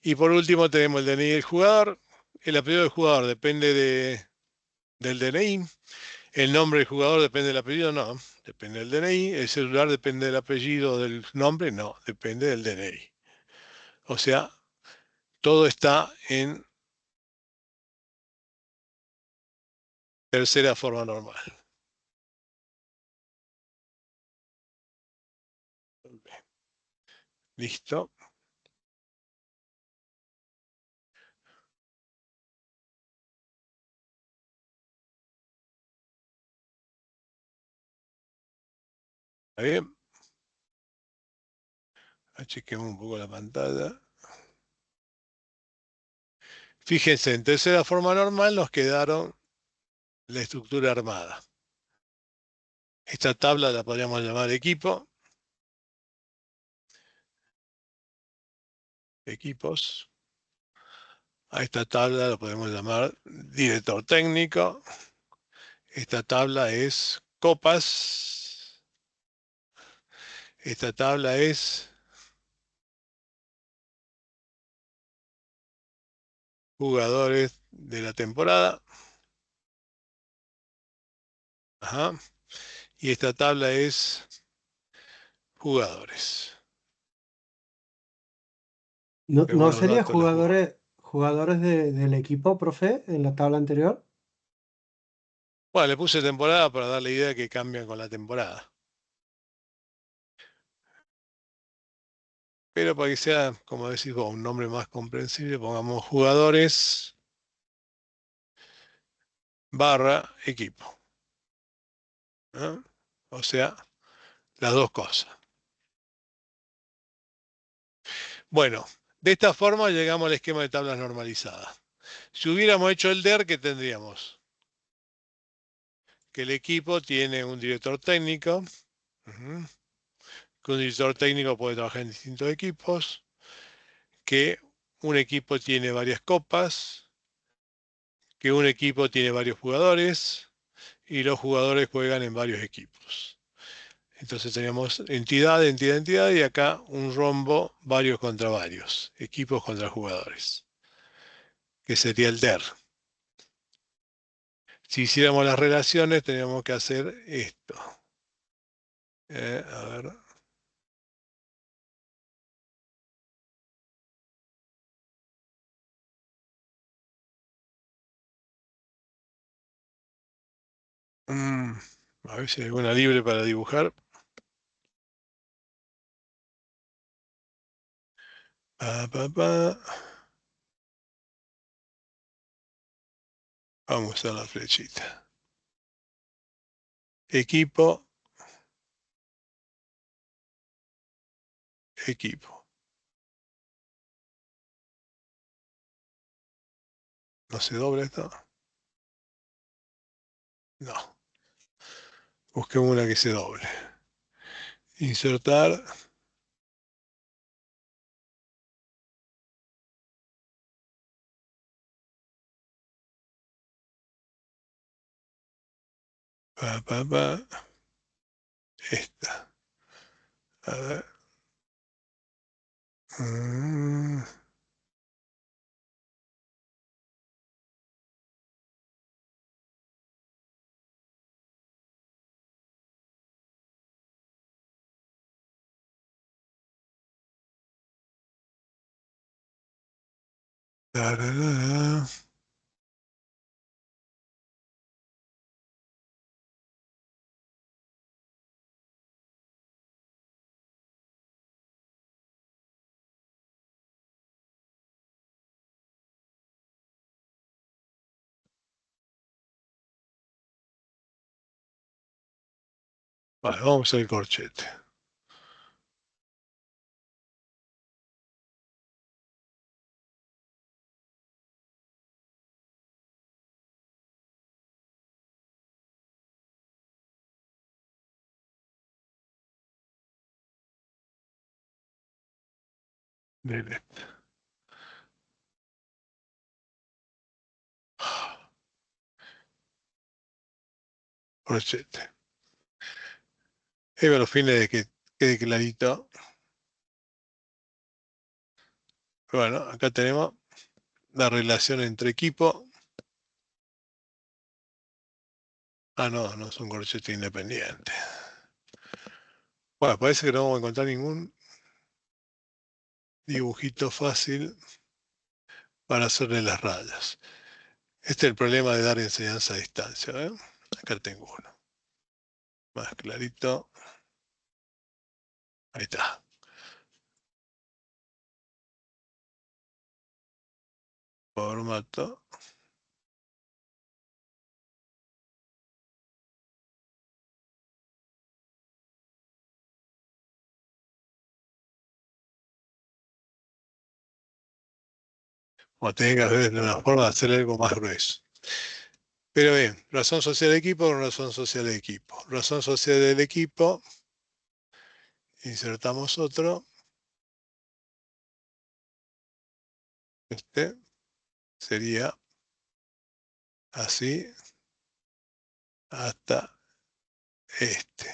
Y por último tenemos el DNI del jugador. El apellido del jugador depende del DNI. El nombre del jugador depende del apellido, no, depende del DNI. El celular depende del apellido, del nombre, no, depende del DNI. O sea, todo está en tercera forma normal. Listo. ¿Está bien? Chequemos un poco la pantalla. Fíjense, en tercera forma normal nos quedaron la estructura armada. Esta tabla la podríamos llamar equipo. Equipos. A esta tabla la podemos llamar director técnico. Esta tabla es copas. Esta tabla es jugadores de la temporada. Ajá. Y esta tabla es jugadores. ¿No, Vemos no los sería datos de los jugadores. jugadores del equipo, profe, en la tabla anterior? Bueno, le puse temporada para dar la idea de que cambian con la temporada. Pero para que sea, como decís vos, un nombre más comprensible, pongamos jugadores barra equipo. ¿No? O sea, las dos cosas. Bueno, de esta forma llegamos al esquema de tablas normalizadas. Si hubiéramos hecho el DER, ¿qué tendríamos? Que el equipo tiene un director técnico, que un director técnico puede trabajar en distintos equipos, que un equipo tiene varias copas, que un equipo tiene varios jugadores y los jugadores juegan en varios equipos. Entonces tenemos entidad, entidad, entidad y acá un rombo varios contra varios, equipos contra jugadores, que sería el DER. Si hiciéramos las relaciones, tendríamos que hacer esto. A ver. A ver si hay alguna libre para dibujar. Vamos a la flechita. Equipo. Equipo. ¿No se dobla esto? No. Busquemos una que se doble. Insertar. Esta. A ver. Tararara. Vale, vamos al corchete. Delete. Corchete. Y a los fines de que quede clarito. Bueno, acá tenemos la relación entre equipo. Ah, no, no es un corchete independiente. Bueno, parece que no vamos a encontrar ningún dibujito fácil para hacerle las rayas. Este es el problema de dar enseñanza a distancia. ¿Eh? Acá tengo uno. Más clarito. Ahí está. Formato. O tener que ver una forma de hacer algo más grueso. Pero bien, razón social de equipo con razón social de equipo. Razón social del equipo. Insertamos otro. Este sería así hasta este.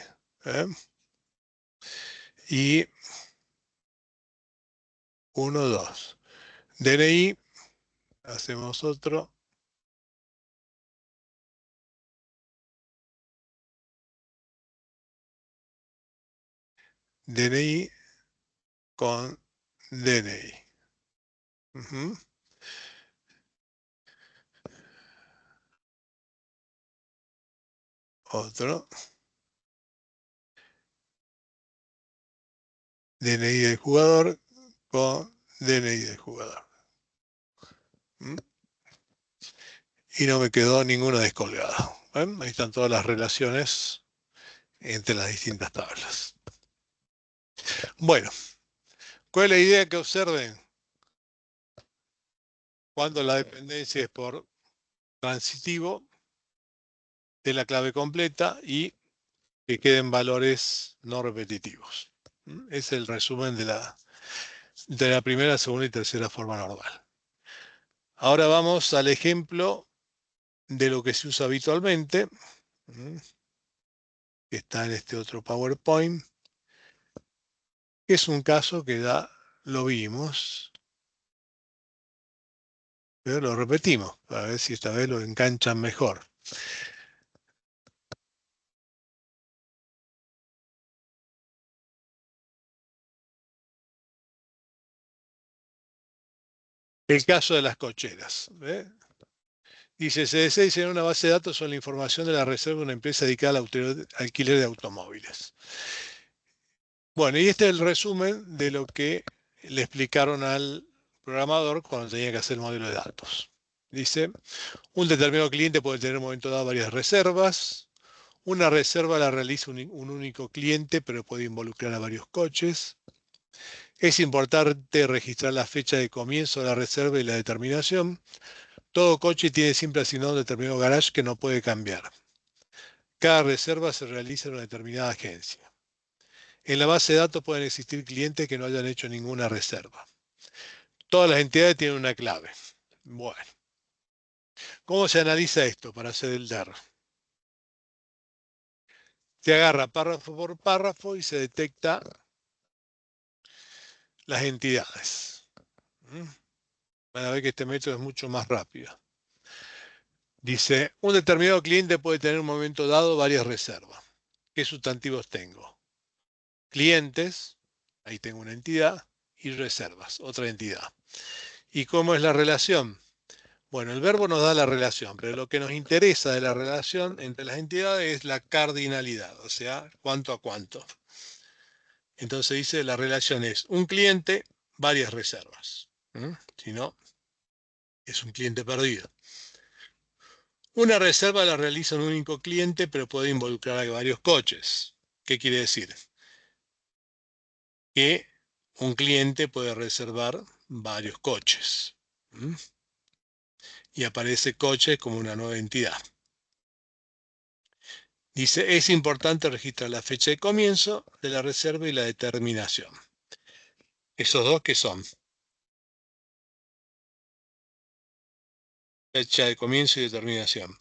¿Eh? Y 1, 2. DNI. Hacemos otro. DNI con DNI. Otro. DNI del jugador con DNI del jugador. Y no me quedó ninguno descolgado. Ahí están todas las relaciones entre las distintas tablas. Bueno, ¿cuál es la idea que observen? Cuando la dependencia es por transitivo de la clave completa y que queden valores no repetitivos. Es el resumen de la primera, segunda y tercera forma normal. Ahora vamos al ejemplo de lo que se usa habitualmente, que está en este otro PowerPoint, que es un caso que ya lo vimos, pero lo repetimos, para ver si esta vez lo enganchan mejor. El caso de las cocheras. Dice, se desea diseñar una base de datos sobre la información de la reserva de una empresa dedicada al alquiler de automóviles. Bueno, y este es el resumen de lo que le explicaron al programador cuando tenía que hacer el modelo de datos. Dice, un determinado cliente puede tener en un momento dado varias reservas. Una reserva la realiza un único cliente, pero puede involucrar a varios coches. Es importante registrar la fecha de comienzo de la reserva y la determinación. Todo coche tiene siempre asignado un determinado garage que no puede cambiar. Cada reserva se realiza en una determinada agencia. En la base de datos pueden existir clientes que no hayan hecho ninguna reserva. Todas las entidades tienen una clave. Bueno, ¿cómo se analiza esto para hacer el DER? Se agarra párrafo por párrafo y se detecta las entidades. Van a ver que este método es mucho más rápido. Dice, un determinado cliente puede tener en un momento dado varias reservas. ¿Qué sustantivos tengo? Clientes, ahí tengo una entidad, y reservas, otra entidad. ¿Y cómo es la relación? Bueno, el verbo nos da la relación, pero lo que nos interesa de la relación entre las entidades es la cardinalidad, o sea, cuánto a cuánto. Entonces dice, la relación es un cliente, varias reservas. Si no, es un cliente perdido. Una reserva la realiza un único cliente, pero puede involucrar a varios coches. ¿Qué quiere decir? Que un cliente puede reservar varios coches. Y aparece coche como una nueva entidad. Dice, es importante registrar la fecha de comienzo de la reserva y la determinación. ¿Esos dos qué son? Fecha de comienzo y determinación.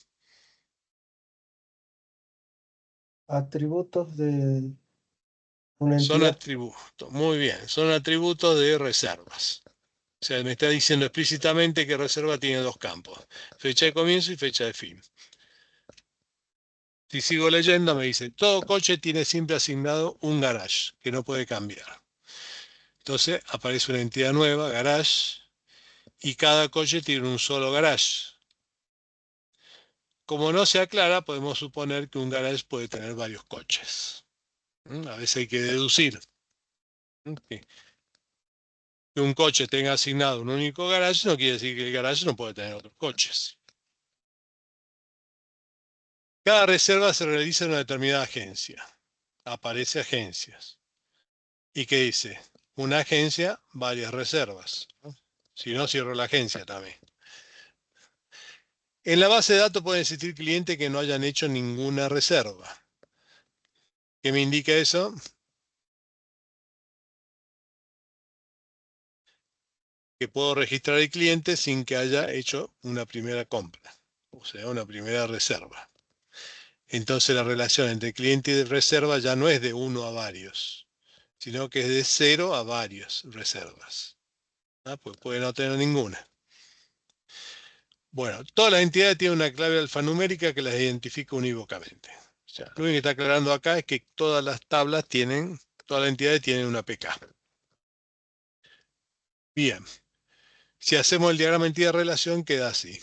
Atributos de una Son entidad. atributos, muy bien, son atributos de reservas. O sea, me está diciendo explícitamente que reserva tiene dos campos, fecha de comienzo y fecha de fin. Si sigo leyendo, me dice, todo coche tiene siempre asignado un garage, que no puede cambiar. Entonces aparece una entidad nueva, garage, y cada coche tiene un solo garage. Como no se aclara, podemos suponer que un garage puede tener varios coches. A veces hay que deducir que un coche tenga asignado un único garage no quiere decir que el garage no puede tener otros coches. Cada reserva se realiza en una determinada agencia. Aparece agencias. ¿Y qué dice? Una agencia, varias reservas. Si no, cierro la agencia también. En la base de datos pueden existir clientes que no hayan hecho ninguna reserva. ¿Qué me indica eso? Que puedo registrar el cliente sin que haya hecho una primera compra, o sea, una primera reserva. Entonces la relación entre cliente y reserva ya no es de 1 a varios, sino que es de 0 a varios reservas. Pues puede no tener ninguna. Bueno, todas las entidades tienen una clave alfanumérica que las identifica unívocamente. O sea, lo único que está aclarando acá es que todas las tablas tienen, todas las entidades tienen una PK. Bien, si hacemos el diagrama entidad-relación queda así.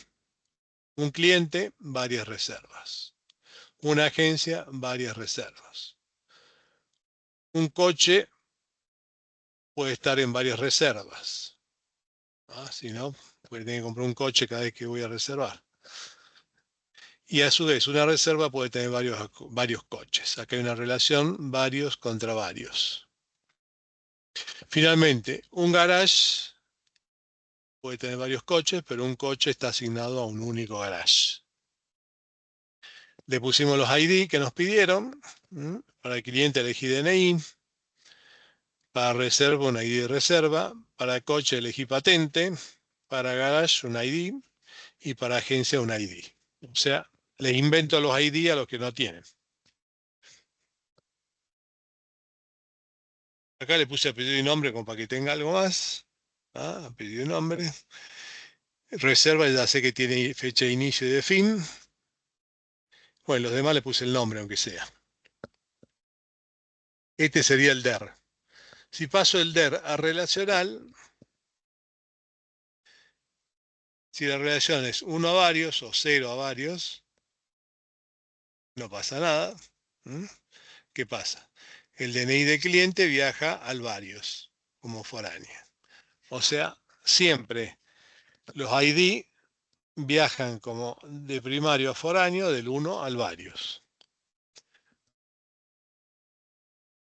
Un cliente, varias reservas. Una agencia, varias reservas. Un coche puede estar en varias reservas. Si no, puede tener que comprar un coche cada vez que voy a reservar. Y a su vez, una reserva puede tener varios coches. Acá hay una relación varios contra varios. Finalmente, un garage puede tener varios coches, pero un coche está asignado a un único garage. Le pusimos los ID que nos pidieron. Para el cliente elegí DNI. Para reserva, un ID de reserva. Para coche elegí patente. Para garage, un ID. Y para agencia, un ID. O sea, les invento los ID a los que no tienen. Acá le puse apellido y nombre como para que tenga algo más. Apellido y nombre. Reserva, ya sé que tiene fecha de inicio y de fin. Bueno, los demás le puse el nombre, aunque sea. Este sería el DER. Si paso el DER a relacional, Si la relación es 1 a varios o 0 a varios, no pasa nada. ¿Mm? ¿Qué pasa? El DNI del cliente viaja al varios como foráneo. O sea, siempre los ID viajan como de primario a foráneo del 1 al varios.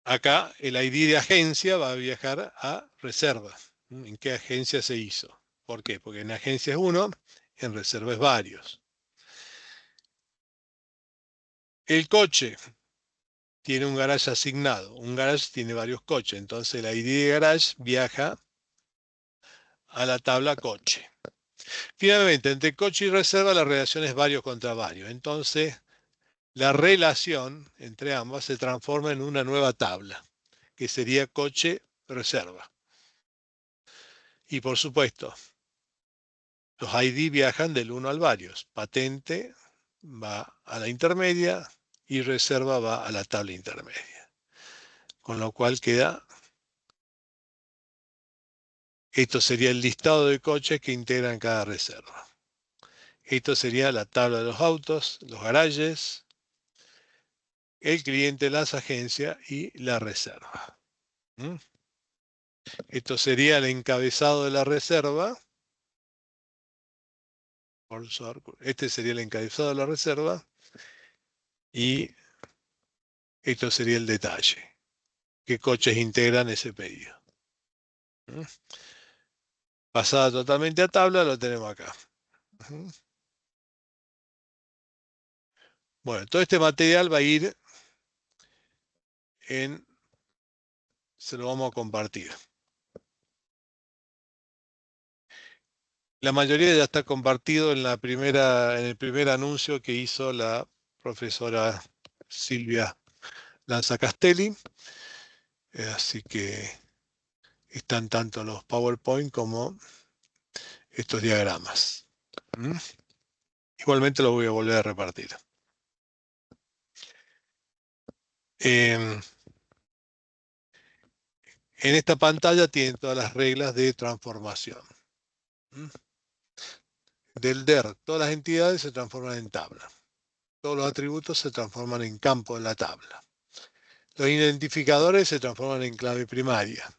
Acá el ID de agencia va a viajar a reserva. ¿En qué agencia se hizo? ¿Por qué? Porque en agencia es 1, en reserva es varios. El coche tiene un garage asignado. Un garage tiene varios coches. Entonces el ID de garage viaja a la tabla coche. Finalmente, entre coche y reserva la relación es varios contra varios. Entonces, la relación entre ambas se transforma en una nueva tabla, que sería coche-reserva. Y por supuesto, los ID viajan del 1 al varios. Patente va a la intermedia y reserva va a la tabla intermedia. Con lo cual queda, esto sería el listado de coches que integran cada reserva. Esto sería la tabla de los autos, los garajes, el cliente, las agencias y la reserva. Esto sería el encabezado de la reserva. Este sería el encabezado de la reserva. Y esto sería el detalle. ¿Qué coches integran ese pedido? Pasada totalmente a tabla, lo tenemos acá. Bueno, todo este material va a ir se lo vamos a compartir. La mayoría ya está compartido en el primer anuncio que hizo la profesora Silvia Lanzacastelli. Así que están tanto los PowerPoint como estos diagramas. Igualmente los voy a volver a repartir. En esta pantalla tienen todas las reglas de transformación. Del DER, todas las entidades se transforman en tabla. Todos los atributos se transforman en campo en la tabla. Los identificadores se transforman en clave primaria.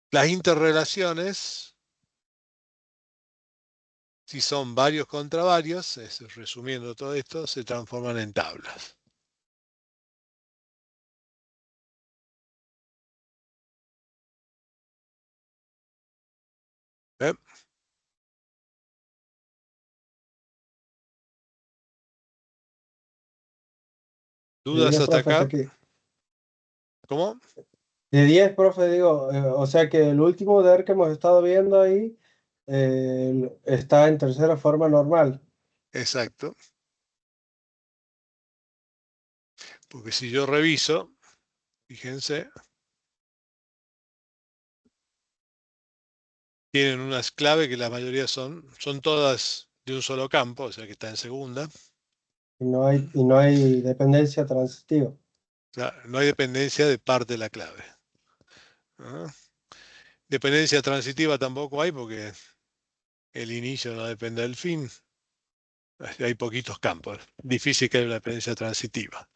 Las interrelaciones, si son varios contra varios, resumiendo todo esto, se transforman en tablas. ¿Ven? ¿Dudas Bien, hasta profe, hasta acá? aquí. ¿Cómo? De 10, profe, digo, o sea que el último DER que hemos estado viendo ahí está en tercera forma normal. Exacto. Porque si yo reviso, fíjense, tienen unas claves que la mayoría son todas de un solo campo, o sea que está en segunda. Y no hay dependencia transitiva. O sea, no hay dependencia de parte de la clave. ¿Ah? Dependencia transitiva tampoco hay porque el inicio no depende del fin. Hay poquitos campos. Difícil que haya una dependencia transitiva.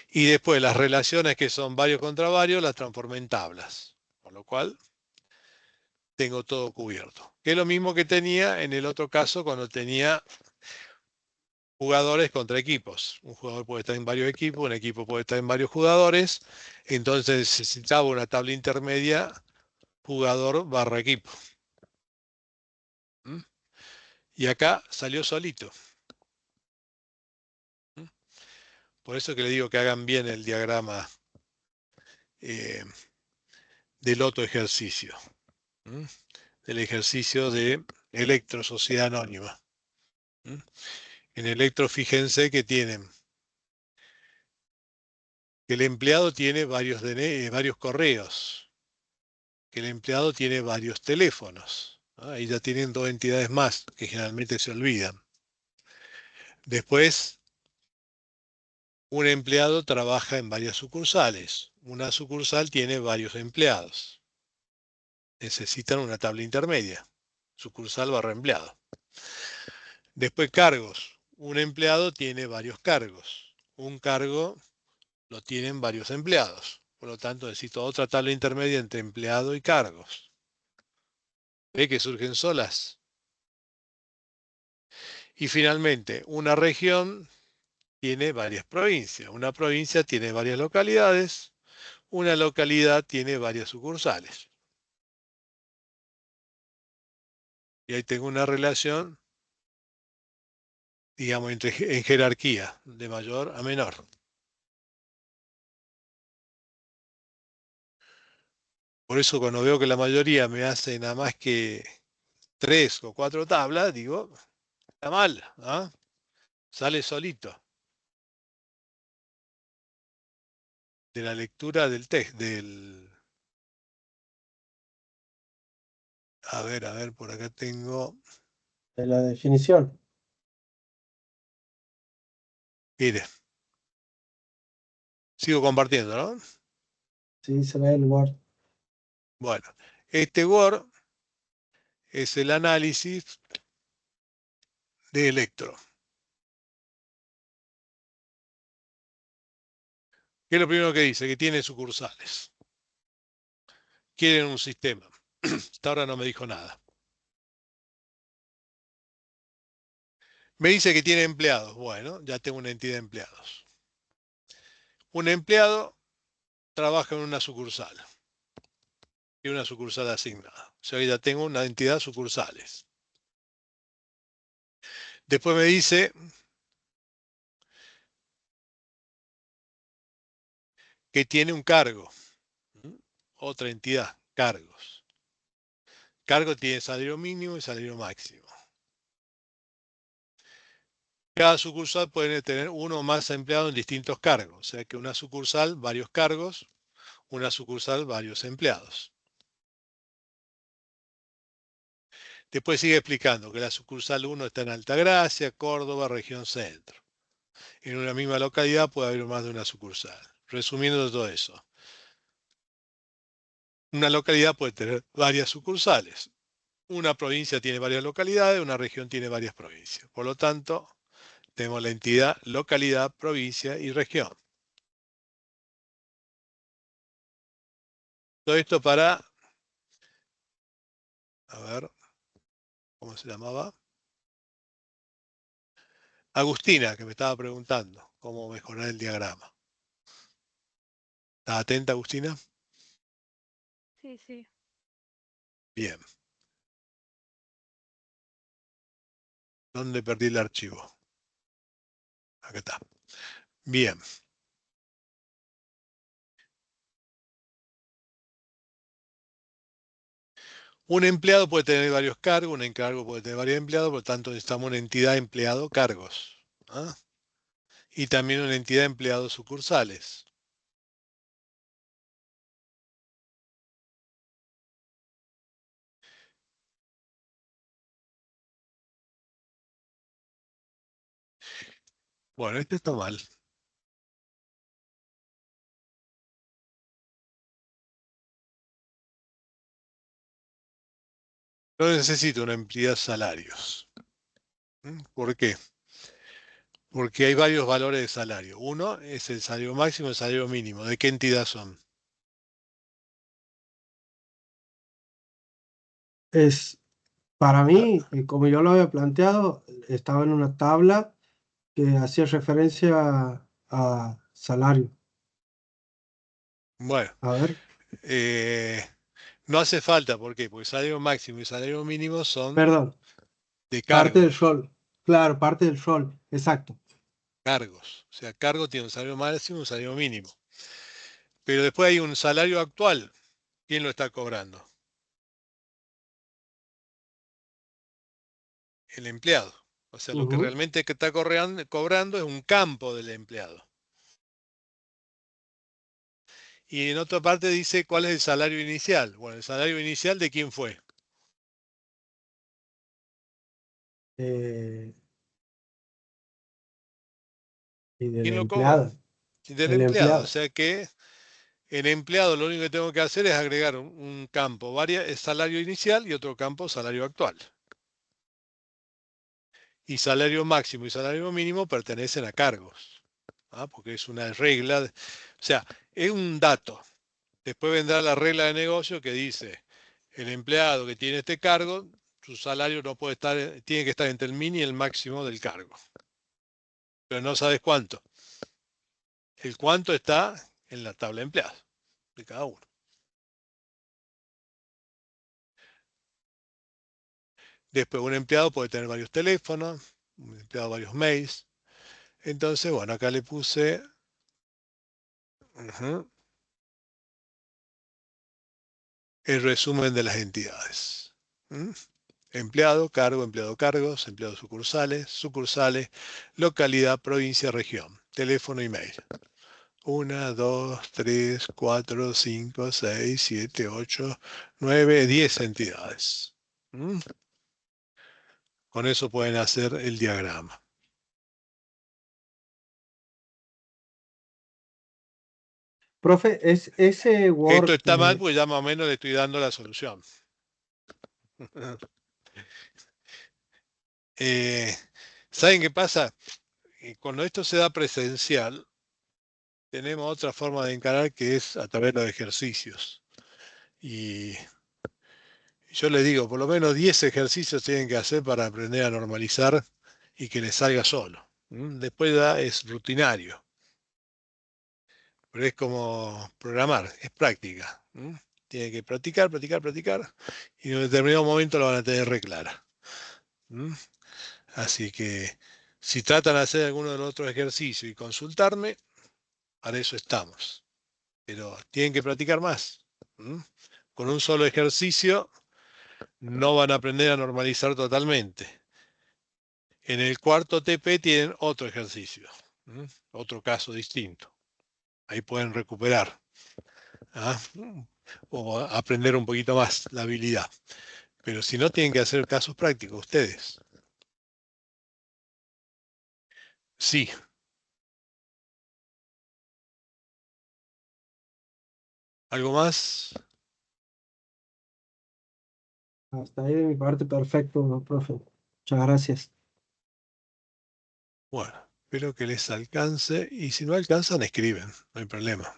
Y después las relaciones que son varios contra varios las transformé en tablas. Con lo cual tengo todo cubierto. Que es lo mismo que tenía en el otro caso cuando tenía jugadores contra equipos. Un jugador puede estar en varios equipos, un equipo puede estar en varios jugadores. Entonces necesitaba una tabla intermedia jugador barra equipo. Y acá salió solito. Por eso que le digo que hagan bien el diagrama del otro ejercicio. Del ejercicio de Electro Sociedad Anónima. En Electro, fíjense que tienen que el empleado tiene varios correos, que el empleado tiene varios teléfonos. Ahí ya tienen dos entidades más que generalmente se olvidan. Después, un empleado trabaja en varias sucursales. Una sucursal tiene varios empleados. necesitan una tabla intermedia, sucursal barra empleado. Después cargos. Un empleado tiene varios cargos. Un cargo lo tienen varios empleados. Por lo tanto, necesito otra tabla intermedia entre empleado y cargos. ¿Ve que surgen solas? Y finalmente, una región tiene varias provincias. Una provincia tiene varias localidades. Una localidad tiene varias sucursales. Y ahí tengo una relación, digamos, en jerarquía, de mayor a menor. Por eso cuando veo que la mayoría me hace nada más que 3 o 4 tablas, digo, está mal, ¿ah? Sale solito. De la lectura del texto, a ver, por acá tengo, De la definición. mire, sigo compartiendo, ¿no? Sí, se ve el Word. Bueno, este Word es el análisis de Electro. ¿Qué es lo primero que dice? Que tiene sucursales. Quieren un sistema. Hasta ahora no me dijo nada. Me dice que tiene empleados. Bueno, ya tengo una entidad de empleados. Un empleado trabaja en una sucursal. Y una sucursal asignada. O sea que ya tengo una entidad sucursales. Después me dice que tiene un cargo. Otra entidad, cargos. Cargo tiene salario mínimo y salario máximo. Cada sucursal puede tener uno o más empleados en distintos cargos. O sea que una sucursal, varios cargos, una sucursal, varios empleados. Después sigue explicando que la sucursal 1 está en Altagracia, Córdoba, región centro. En una misma localidad puede haber más de una sucursal. Resumiendo todo eso. Una localidad puede tener varias sucursales. Una provincia tiene varias localidades, una región tiene varias provincias. Por lo tanto, tenemos la entidad, localidad, provincia y región. Todo esto para, a ver, ¿cómo se llamaba? Agustina, que me estaba preguntando cómo mejorar el diagrama. ¿Estás atenta, Agustina? Sí, sí. Bien. ¿Dónde perdí el archivo? Acá está. Bien. Un empleado puede tener varios cargos, un encargo puede tener varios empleados, por lo tanto necesitamos una entidad empleado-cargos. ¿Ah? Y también una entidad empleados sucursales. Bueno, este está mal. No necesito una entidad salarios. ¿Por qué? Porque hay varios valores de salario. Uno es el salario máximo y el salario mínimo. ¿De qué entidad son? Es, para mí, como yo lo había planteado, estaba en una tabla que hacía referencia a salario. Bueno, A ver, eh, no hace falta. ¿Por qué? Porque salario máximo y salario mínimo son perdón, de parte del cargos. rol. Claro, parte del rol, exacto. Cargos. O sea, cargo tiene un salario máximo y un salario mínimo. Pero después hay un salario actual. ¿Quién lo está cobrando? El empleado. O sea, lo que Ujú. realmente que está cobrando es un campo del empleado. Y en otra parte dice cuál es el salario inicial. Bueno, el salario inicial de quién fue. Eh, y del ¿Quién lo cobró? empleado. Del El empleado. O empleado. sea que el empleado lo único que tengo que hacer es agregar un campo salario inicial y otro campo salario actual. Y salario máximo y salario mínimo pertenecen a cargos, porque es una regla, o sea, es un dato. Después vendrá la regla de negocio que dice, el empleado que tiene este cargo, su salario no puede estar, tiene que estar entre el mínimo y el máximo del cargo. Pero no sabes cuánto. El cuánto está en la tabla de empleados de cada uno. Después un empleado puede tener varios teléfonos, un empleado varios mails. Entonces, bueno, acá le puse el resumen de las entidades. Empleado, cargos, empleados sucursales, localidad, provincia, región, teléfono y mail. 1, 2, 3, 4, 5, 6, 7, 8, 9, 10 entidades. Con eso pueden hacer el diagrama. Profe, es ese Word. Esto está mal porque ya más o menos le estoy dando la solución. ¿Saben qué pasa? Cuando esto se da presencial, tenemos otra forma de encarar que es a través de los ejercicios. Y yo les digo, por lo menos 10 ejercicios tienen que hacer para aprender a normalizar y que les salga solo. Después ya es rutinario. Pero es como programar, es práctica. Tienen que practicar, y en un determinado momento lo van a tener re clara. Así que si tratan de hacer alguno de los otros ejercicios y consultarme, para eso estamos. Pero tienen que practicar más. Con un solo ejercicio no van a aprender a normalizar totalmente. En el cuarto TP tienen otro ejercicio, otro caso distinto. Ahí pueden recuperar o aprender un poquito más la habilidad. Pero si no, tienen que hacer casos prácticos ustedes. Sí. ¿Algo más? Hasta ahí de mi parte, perfecto, ¿no, profe? Muchas gracias. Bueno, espero que les alcance y si no alcanzan, escriben, no hay problema.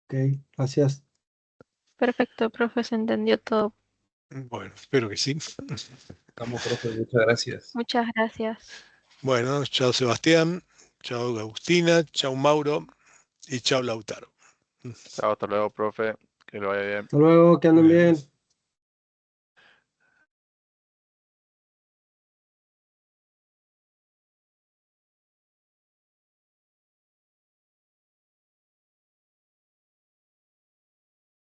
Ok, gracias. Perfecto, profe, se entendió todo. Bueno, espero que sí. Vamos, profe, muchas gracias. Muchas gracias. Bueno, chao Sebastián, chao Agustina, chao Mauro y chao Lautaro. Chao, hasta luego, profe. Que lo vaya bien. Hasta luego, que anden Muy bien. bien.